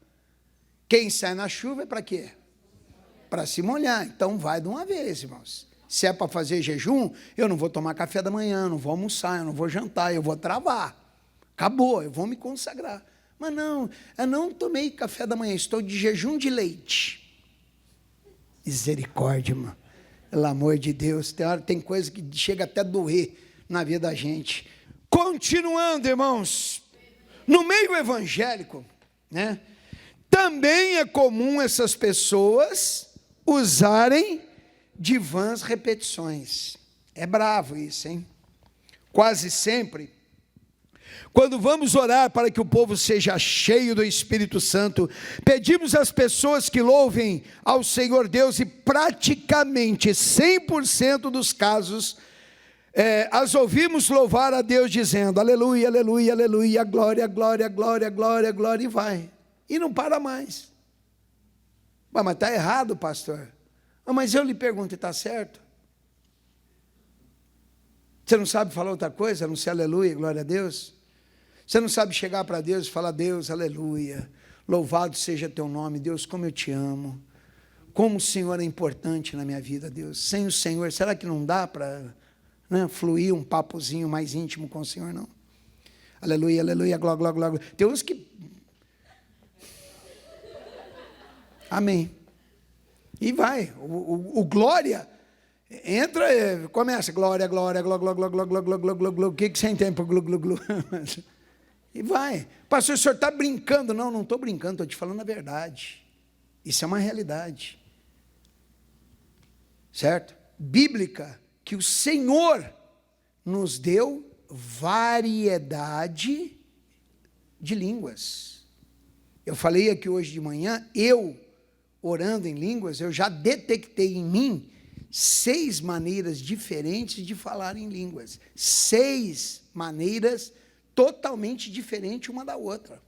quem sai na chuva é para quê? Para se molhar. Então vai de uma vez, irmãos. Se é para fazer jejum, eu não vou tomar café da manhã, não vou almoçar, eu não vou jantar, eu vou travar. Acabou, eu vou me consagrar. Mas não, eu não tomei café da manhã, estou de jejum de leite. Misericórdia, irmão. Pelo amor de Deus, tem coisa que chega até a doer na vida da gente. Continuando, irmãos, no meio evangélico, né, também é comum essas pessoas usarem de vãs repetições. É bravo isso, hein? Quase sempre, quando vamos orar para que o povo seja cheio do Espírito Santo, pedimos às pessoas que louvem ao Senhor Deus, e praticamente 100% dos casos, as ouvimos louvar a Deus dizendo: aleluia, aleluia, aleluia, glória, glória, glória, glória, glória, e vai. E não para mais. Ué, mas está errado, pastor. Mas eu lhe pergunto, está certo? Você não sabe falar outra coisa, a não ser aleluia, glória a Deus? Você não sabe chegar para Deus e falar, Deus, aleluia, louvado seja teu nome, Deus, como eu te amo, como o Senhor é importante na minha vida, Deus. Sem o Senhor, será que não dá para fluir um papozinho mais íntimo com o Senhor, não? Aleluia, aleluia, glória, glória, glória. Tem uns que... Amém. E vai, o glória, entra, começa, glória, glória, glória, glória, glória, glória, glória, glória, glória, o que você entende por glu, glu, glu? E vai. Pastor, o senhor está brincando? Não, não estou brincando, estou te falando a verdade. Isso é uma realidade. Certo? Bíblica, que o Senhor nos deu variedade de línguas. Eu falei aqui hoje de manhã, orando em línguas, eu já detectei em mim 6 maneiras diferentes de falar em línguas. 6 maneiras totalmente diferentes uma da outra.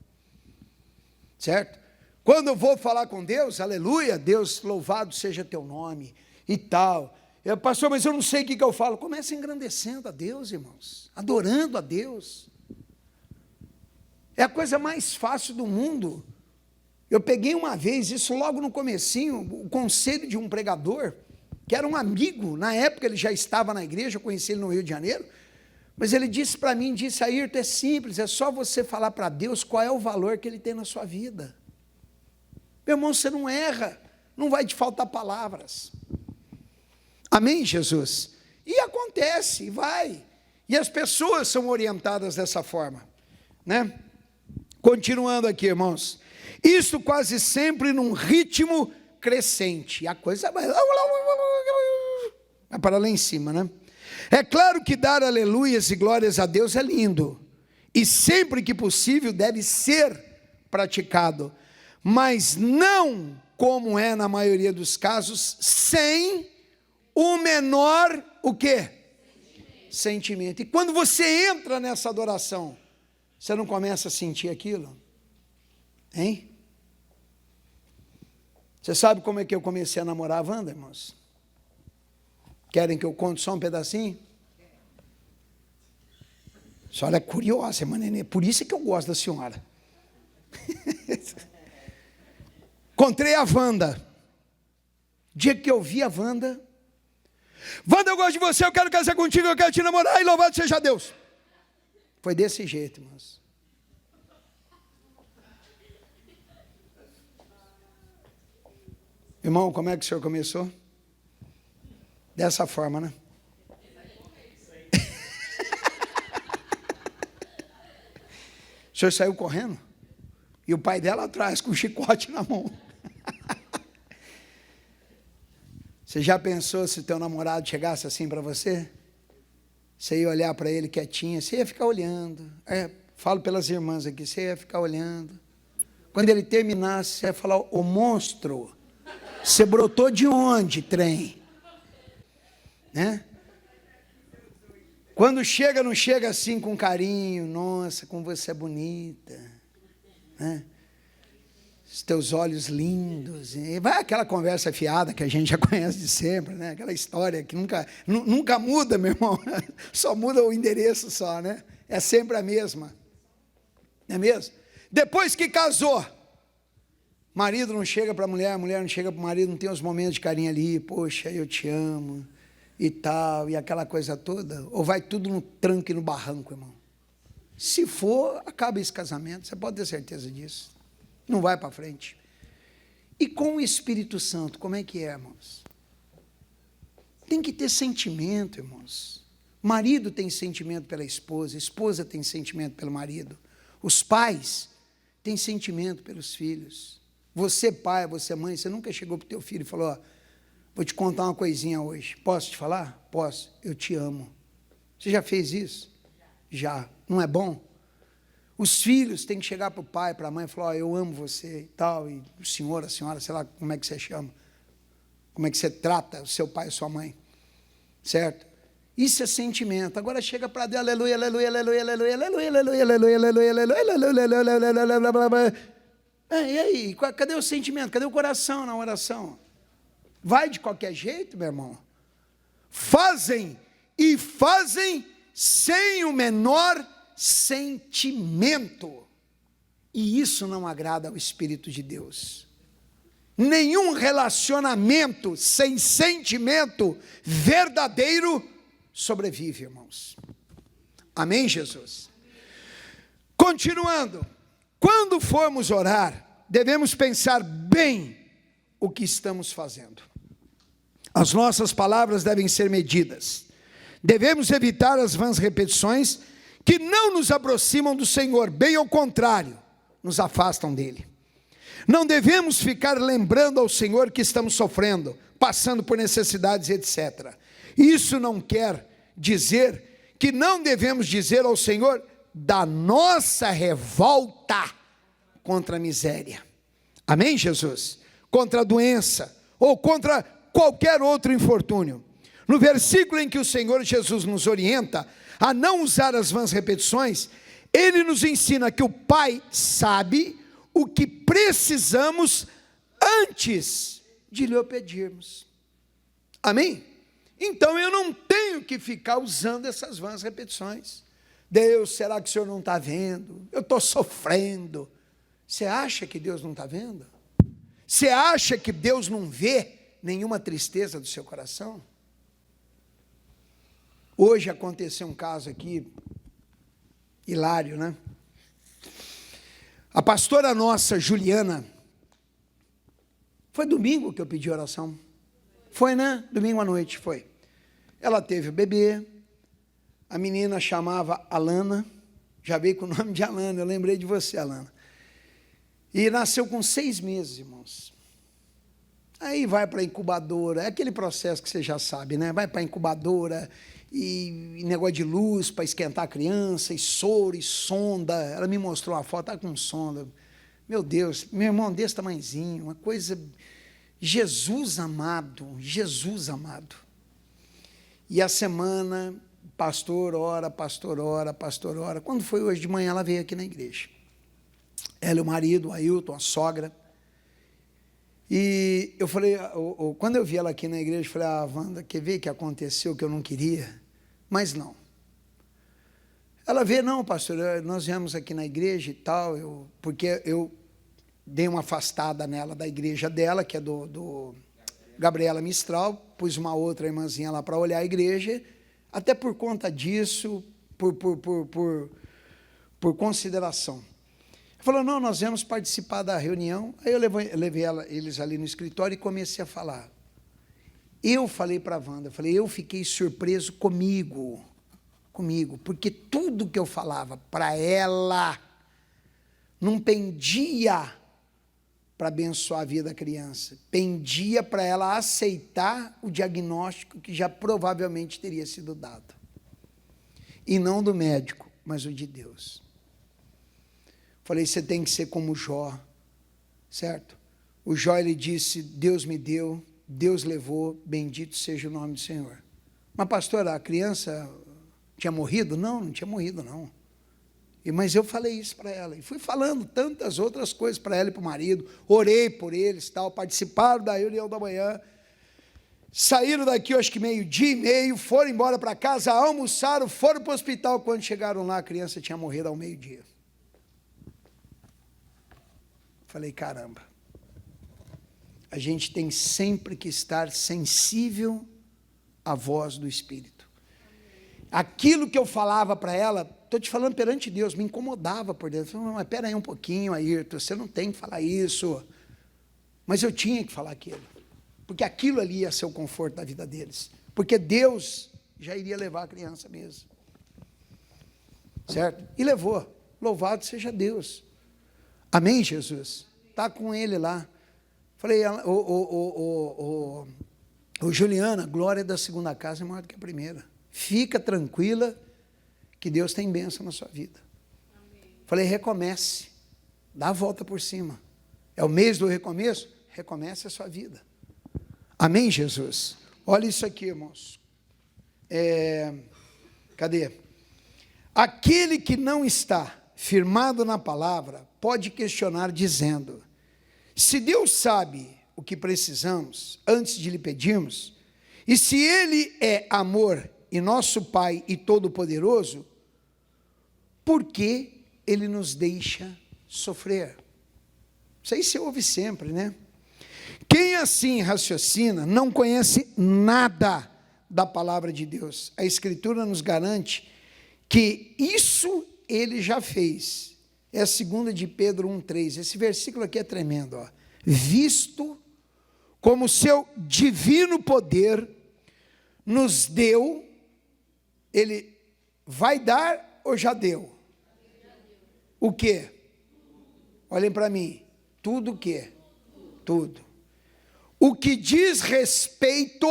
Certo? Quando eu vou falar com Deus, aleluia, Deus, louvado seja teu nome e tal. Pastor, mas eu não sei o que eu falo. Comece engrandecendo a Deus, irmãos, adorando a Deus. É a coisa mais fácil do mundo. Eu peguei uma vez, isso logo no comecinho, o conselho de um pregador, que era um amigo, na época ele já estava na igreja, eu conheci ele no Rio de Janeiro, mas ele disse para mim, Ayrton, é simples, é só você falar para Deus qual é o valor que Ele tem na sua vida. Meu irmão, você não erra, não vai te faltar palavras. Amém, Jesus? E acontece, vai. E as pessoas são orientadas dessa forma, né? Continuando aqui, irmãos. Isso quase sempre num ritmo crescente. A coisa vai para lá em cima, né? É claro que dar aleluias e glórias a Deus é lindo. E sempre que possível deve ser praticado. Mas não, como é na maioria dos casos, sem o menor, o quê? Sentimento. E quando você entra nessa adoração, você não começa a sentir aquilo? Hein? Você sabe como é que eu comecei a namorar a Wanda, irmãos? Querem que eu conte só um pedacinho? A senhora é curiosa, irmã Nenê, por isso é que eu gosto da senhora. Encontrei a Wanda. Dia que eu vi a Wanda, eu gosto de você, eu quero casar contigo, eu quero te namorar, e louvado seja Deus. Foi desse jeito, irmãos. Irmão, como é que o senhor começou? Dessa forma, né? O senhor saiu correndo? E o pai dela atrás, com um chicote na mão. Você já pensou se o teu namorado chegasse assim para você? Você ia olhar para ele quietinho, você ia ficar olhando. Falo pelas irmãs aqui, você ia ficar olhando. Quando ele terminasse, você ia falar, ô monstro, você brotou de onde, trem? Né? Quando chega, não chega assim com carinho, nossa, como você é bonita, né? Os teus olhos lindos, e vai aquela conversa fiada que a gente já conhece de sempre, né? Aquela história que nunca muda, meu irmão, só muda o endereço só, né? É sempre a mesma, não é mesmo? Depois que casou, marido não chega para a mulher não chega para o marido, não tem os momentos de carinho ali, poxa, eu te amo, e tal, e aquela coisa toda, ou vai tudo no tranco e no barranco, irmão? Se for, acaba esse casamento, você pode ter certeza disso. Não vai para frente. E com o Espírito Santo, como é que é, irmãos? Tem que ter sentimento, irmãos. Marido tem sentimento pela esposa, esposa tem sentimento pelo marido. Os pais têm sentimento pelos filhos. Você, pai, você, mãe, você nunca chegou para o teu filho e falou, ó, vou te contar uma coisinha hoje. Posso te falar? Posso. Eu te amo. Você já fez isso? Já. Não é bom? Os filhos têm que chegar para o pai, para a mãe e falar, eu amo você e tal, e o senhor, a senhora, sei lá como é que você chama, como é que você trata o seu pai e sua mãe, certo? Isso é sentimento. Agora chega para Deus, aleluia, aleluia, aleluia, aleluia, aleluia, aleluia, aleluia, aleluia, aleluia, aleluia, aleluia. E aí, cadê o sentimento? Cadê o coração na oração? Vai de qualquer jeito, meu irmão? Fazem sem o menor sentimento. E isso não agrada ao Espírito de Deus. Nenhum relacionamento sem sentimento verdadeiro sobrevive, irmãos. Amém, Jesus? Continuando, quando formos orar, devemos pensar bem o que estamos fazendo. As nossas palavras devem ser medidas. Devemos evitar as vãs repetições que não nos aproximam do Senhor, bem ao contrário, nos afastam dele. Não devemos ficar lembrando ao Senhor que estamos sofrendo, passando por necessidades, etc. Isso não quer dizer que não devemos dizer ao Senhor da nossa revolta contra a miséria. Amém, Jesus? Contra a doença ou contra qualquer outro infortúnio. No versículo em que o Senhor Jesus nos orienta a não usar as vãs repetições, ele nos ensina que o Pai sabe o que precisamos antes de lhe pedirmos. Amém? Então eu não tenho que ficar usando essas vãs repetições. Deus, será que o Senhor não está vendo? Eu estou sofrendo. Você acha que Deus não está vendo? Você acha que Deus não vê nenhuma tristeza do seu coração? Hoje aconteceu um caso aqui, hilário, né? A pastora nossa, Juliana, foi domingo que eu pedi oração. Foi, né? Domingo à noite, foi. Ela teve o bebê, a menina chamava Alana, já veio com o nome de Alana, eu lembrei de você, Alana. E nasceu com 6 meses, irmãos. Aí vai para a incubadora, é aquele processo que você já sabe, né? Vai para a incubadora, e negócio de luz para esquentar a criança, e soro, e sonda. Ela me mostrou uma foto, com sonda. Meu Deus, meu irmão desse tamanhozinho, uma coisa... Jesus amado, Jesus amado. E a semana, pastor ora, pastor ora, pastor ora. Quando foi hoje de manhã, ela veio aqui na igreja. Ela e o marido, o Ailton, a sogra. E eu falei, quando eu vi ela aqui na igreja, eu falei, Wanda, quer ver que aconteceu que eu não queria? Mas não. Ela veio, não, pastor, nós viemos aqui na igreja e tal, porque eu dei uma afastada nela da igreja dela, que é do Gabriela Mistral, pus uma outra irmãzinha lá para olhar a igreja, até por conta disso, por consideração. Falou, não, nós viemos participar da reunião. Aí eu levei eles ali no escritório e comecei a falar. Eu falei para a Wanda, eu fiquei surpreso comigo, porque tudo que eu falava para ela não pendia para abençoar a vida da criança, pendia para ela aceitar o diagnóstico que já provavelmente teria sido dado. E não do médico, mas o de Deus. Falei, você tem que ser como Jó, certo? O Jó, ele disse, Deus me deu, Deus levou, bendito seja o nome do Senhor. Mas, pastora, a criança tinha morrido? Não, não tinha morrido, não. Mas eu falei isso para ela, e fui falando tantas outras coisas para ela e para o marido, orei por eles, tal, participaram da reunião da manhã, saíram daqui, eu acho que 12:30, foram embora para casa, almoçaram, foram para o hospital, quando chegaram lá, a criança tinha morrido ao 12:00. Falei, caramba, a gente tem sempre que estar sensível à voz do Espírito. Aquilo que eu falava para ela, estou te falando perante Deus, me incomodava por dentro. Eu falei, mas espera aí um pouquinho, Ayrton, você não tem que falar isso. Mas eu tinha que falar aquilo, porque aquilo ali ia ser o conforto da vida deles, porque Deus já iria levar a criança mesmo. Certo? E levou, louvado seja Deus. Amém, Jesus? Está com ele lá. Falei, Juliana, glória da segunda casa é maior do que a primeira. Fica tranquila que Deus tem bênção na sua vida. Amém. Falei, recomece, dá a volta por cima. É o mês do recomeço? Recomece a sua vida. Amém, Jesus? Olha isso aqui, irmãos. Cadê? Aquele que não está firmado na palavra, pode questionar dizendo: se Deus sabe o que precisamos antes de lhe pedirmos, e se Ele é amor e nosso Pai e Todo-Poderoso, por que Ele nos deixa sofrer? Isso aí você ouve sempre, né? Quem assim raciocina não conhece nada da palavra de Deus. A Escritura nos garante que isso Ele já fez. É a 2 de Pedro 1,3. Esse versículo aqui é tremendo, ó. Visto como seu divino poder nos deu, Ele vai dar ou já deu? O quê? Olhem para mim. Tudo o quê? Tudo. O que diz respeito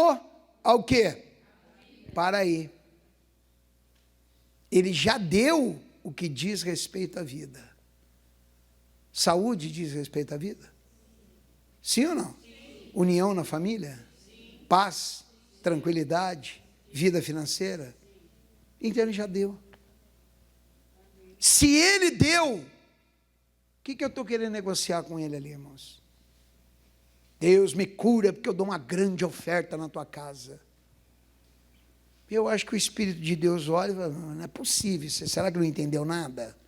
ao quê? Para aí. Ele já deu o que diz respeito à vida. Saúde diz respeito à vida? Sim ou não? Sim. União na família? Sim. Paz, tranquilidade, vida financeira? Então ele já deu. Se ele deu, o que eu estou querendo negociar com ele ali, irmãos? Deus me cura porque eu dou uma grande oferta na tua casa. Eu acho que o Espírito de Deus olha e fala: não é possível, será que não entendeu nada?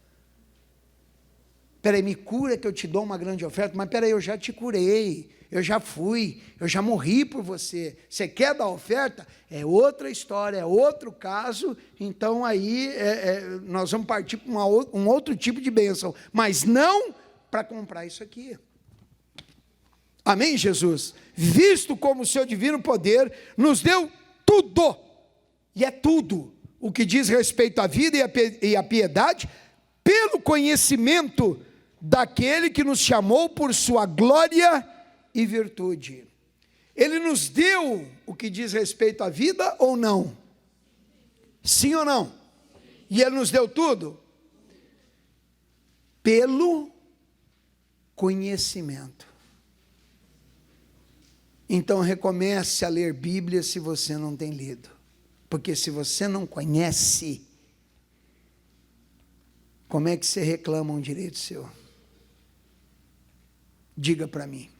Peraí, me cura que eu te dou uma grande oferta, mas peraí, eu já te curei, eu já fui, eu já morri por você. Você quer dar oferta? É outra história, é outro caso, então aí nós vamos partir para um outro tipo de bênção, mas não para comprar isso aqui. Amém, Jesus? Visto como o seu divino poder nos deu tudo, e é tudo, o que diz respeito à vida e à piedade, pelo conhecimento daquele que nos chamou por sua glória e virtude. Ele nos deu o que diz respeito à vida ou não? Sim ou não? E Ele nos deu tudo? Pelo conhecimento. Então recomece a ler Bíblia se você não tem lido. Porque se você não conhece, como é que você reclama um direito seu? Diga para mim.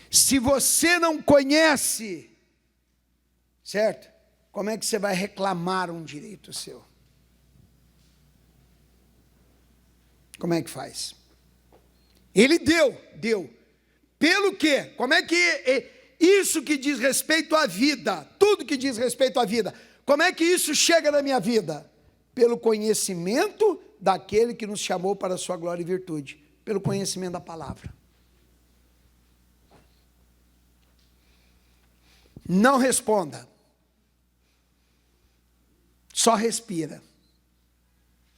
Se você não conhece, certo? Como é que você vai reclamar um direito seu? Como é que faz? Ele deu. Pelo quê? Como é que isso que diz respeito à vida, tudo que diz respeito à vida, como é que isso chega na minha vida? Pelo conhecimento daquele que nos chamou para a sua glória e virtude. Pelo conhecimento da palavra. Não responda. Só respira.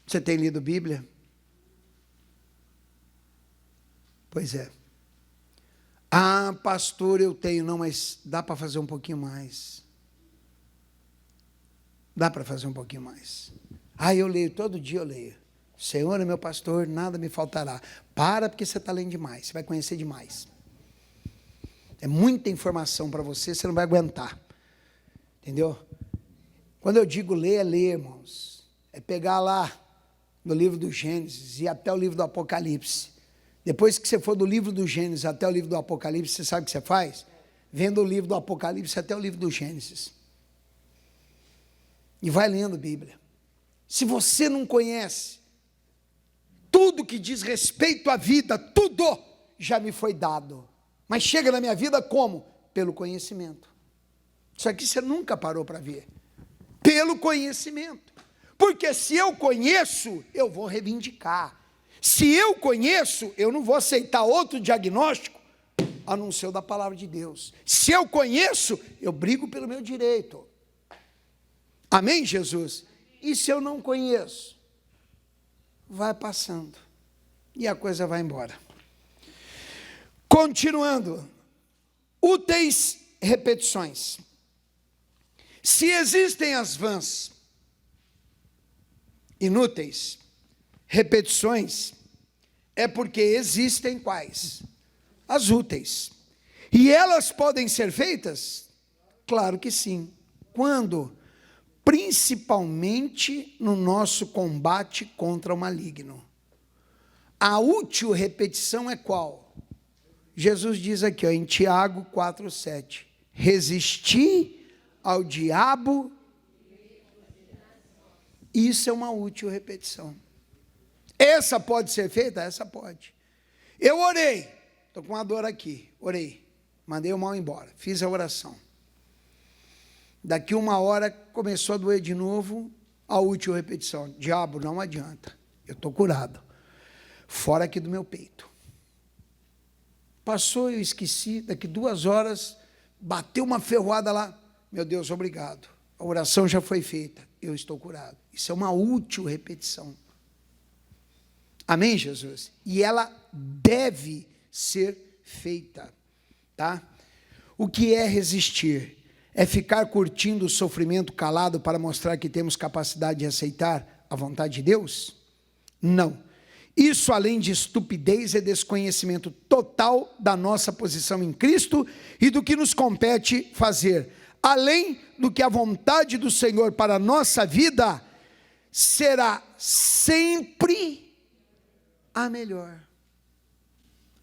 Você tem lido Bíblia? Pois é. Ah, pastor, eu tenho. Não, mas dá para fazer um pouquinho mais. Dá para fazer um pouquinho mais. Ah, eu leio, todo dia eu leio. Senhor é meu pastor, nada me faltará. Para, porque você está lendo demais, você vai conhecer demais. É muita informação para você, você não vai aguentar. Entendeu? Quando eu digo ler, é ler, irmãos. É pegar lá no livro do Gênesis e até o livro do Apocalipse. Depois que você for do livro do Gênesis até o livro do Apocalipse, você sabe o que você faz? Vendo o livro do Apocalipse até o livro do Gênesis. E vai lendo a Bíblia. Se você não conhece, tudo que diz respeito à vida, tudo já me foi dado. Mas chega na minha vida como? Pelo conhecimento. Isso aqui você nunca parou para ver. Pelo conhecimento. Porque se eu conheço, eu vou reivindicar. Se eu conheço, eu não vou aceitar outro diagnóstico, a não ser o da palavra de Deus. Se eu conheço, eu brigo pelo meu direito. Amém, Jesus? E se eu não conheço? Vai passando. E a coisa vai embora. Continuando. Úteis repetições. Se existem as vãs, inúteis, repetições, é porque existem quais? As úteis. E elas podem ser feitas? Claro que sim. Quando? principalmente no nosso combate contra o maligno. A útil repetição é qual? Jesus diz aqui, ó, em Tiago 4,7, resisti ao diabo. Isso é uma útil repetição. Essa pode ser feita? Essa pode. Eu orei, estou com uma dor aqui, orei, mandei o mal embora, fiz a oração. Daqui 1 hora começou a doer de novo, a útil repetição. Diabo, não adianta, eu estou curado. Fora aqui do meu peito. Passou, eu esqueci, daqui 2 horas, bateu uma ferroada lá. Meu Deus, obrigado. A oração já foi feita, eu estou curado. Isso é uma útil repetição. Amém, Jesus? E ela deve ser feita, tá? O que é resistir? É ficar curtindo o sofrimento calado para mostrar que temos capacidade de aceitar a vontade de Deus? Não. Isso, além de estupidez, é desconhecimento total da nossa posição em Cristo e do que nos compete fazer. Além do que a vontade do Senhor para a nossa vida será sempre a melhor.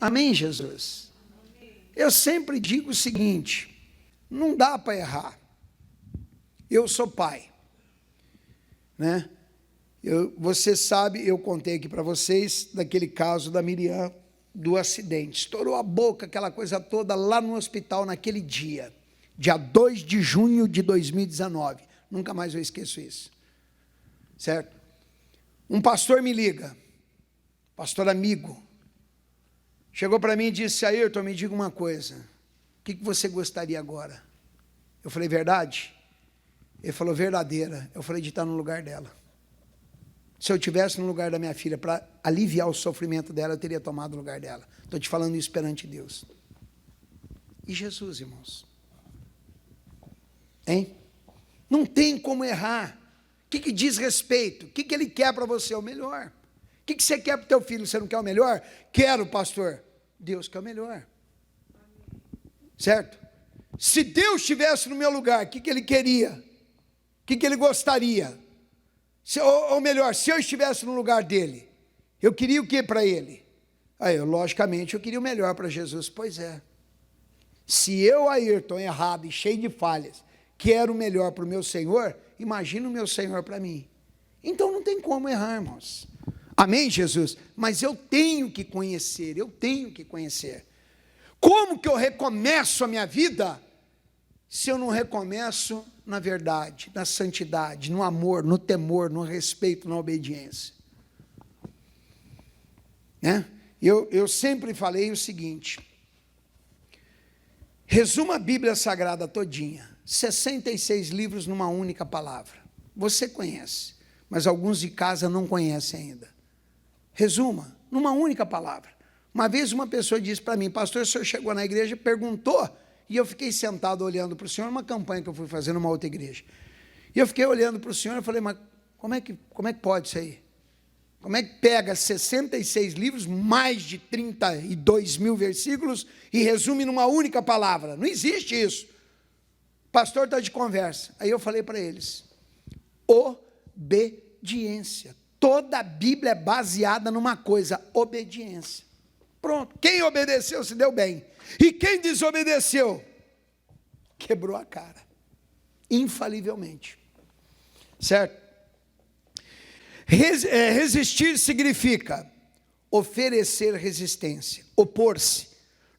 Amém, Jesus? Eu sempre digo o seguinte, não dá para errar. Eu sou pai, né? Você sabe, eu contei aqui para vocês, daquele caso da Miriam, do acidente. Estourou a boca, aquela coisa toda, lá no hospital, naquele dia. Dia 2 de junho de 2019. Nunca mais eu esqueço isso. Certo? Um pastor me liga, pastor amigo, chegou para mim e disse, Ayrton, me diga uma coisa, o que você gostaria agora? Eu falei, verdade? Ele falou, verdadeira. Eu falei, de estar no lugar dela. Se eu estivesse no lugar da minha filha, para aliviar o sofrimento dela, eu teria tomado o lugar dela. Estou te falando isso perante Deus. E Jesus, irmãos? Hein? Não tem como errar. O que diz respeito? O que Ele quer para você? O melhor. O que você quer para o teu filho? Você não quer o melhor? Quero, pastor. Deus quer o melhor. Certo? Se Deus estivesse no meu lugar, o que Ele queria? O que Ele gostaria? Ou melhor, se eu estivesse no lugar dele, eu queria o que para ele? Aí, logicamente, eu queria o melhor para Jesus. Pois é. Se eu, Ayrton, errado e cheio de falhas, quero o melhor para o meu Senhor, imagina o meu Senhor para mim. Então não tem como errar, irmãos. Amém, Jesus? Mas eu tenho que conhecer, Como que eu recomeço a minha vida se eu não recomeço na verdade, na santidade, no amor, no temor, no respeito, na obediência? Né? Eu sempre falei o seguinte, resuma a Bíblia Sagrada todinha, 66 livros numa única palavra. Você conhece, mas alguns de casa não conhecem ainda. Resuma, numa única palavra. Uma vez uma pessoa disse para mim, pastor, o senhor chegou na igreja e perguntou, e eu fiquei sentado olhando para o senhor, uma campanha que eu fui fazer numa outra igreja. E eu fiquei olhando para o senhor e falei, mas como é que pode isso aí? Como é que pega 66 livros, mais de 32 mil versículos, e resume numa única palavra? Não existe isso. O pastor está de conversa. Aí eu falei para eles, obediência. Toda a Bíblia é baseada numa coisa, obediência. Pronto, quem obedeceu se deu bem. E quem desobedeceu, quebrou a cara. Infalivelmente. Certo? Resistir significa oferecer resistência, opor-se.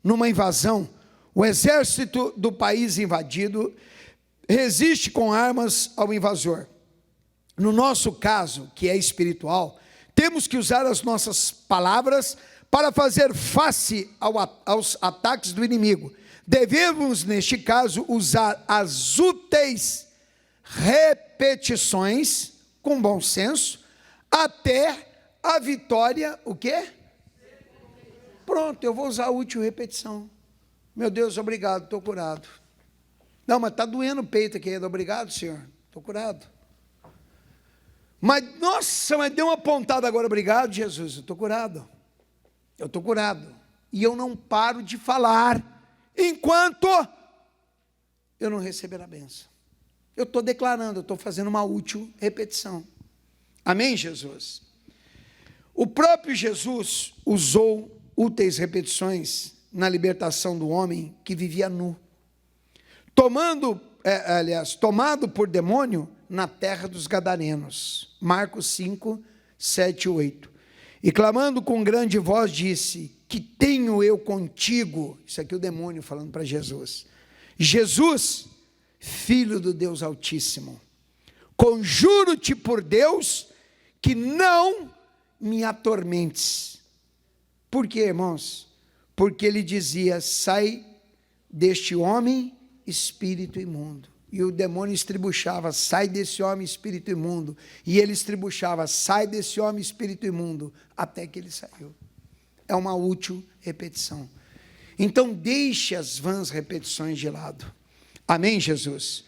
Numa invasão, o exército do país invadido resiste com armas ao invasor. No nosso caso, que é espiritual, temos que usar as nossas palavras para fazer face aos ataques do inimigo. Devemos, neste caso, usar as úteis repetições, com bom senso, até a vitória, o quê? Pronto, eu vou usar a útil repetição. Meu Deus, obrigado, estou curado. Não, mas está doendo o peito aqui, obrigado, Senhor, estou curado. Mas, nossa, mas deu uma pontada agora, obrigado, Jesus, eu estou curado. Eu estou curado. E eu não paro de falar, enquanto eu não receber a bênção. Eu estou declarando, eu estou fazendo uma útil repetição. Amém, Jesus? O próprio Jesus usou úteis repetições na libertação do homem que vivia nu, tomado por demônio na terra dos Gadarenos. Marcos 5, 7 e 8. E clamando com grande voz disse, que tenho eu contigo? Isso aqui é o demônio falando para Jesus. Jesus, Filho do Deus Altíssimo, conjuro-te por Deus que não me atormentes. Por quê, irmãos? Porque ele dizia, sai deste homem, espírito imundo. E o demônio estribuchava, sai desse homem, espírito imundo. E ele estribuchava, sai desse homem, espírito imundo, até que ele saiu. É uma útil repetição. Então, deixe as vãs repetições de lado. Amém, Jesus?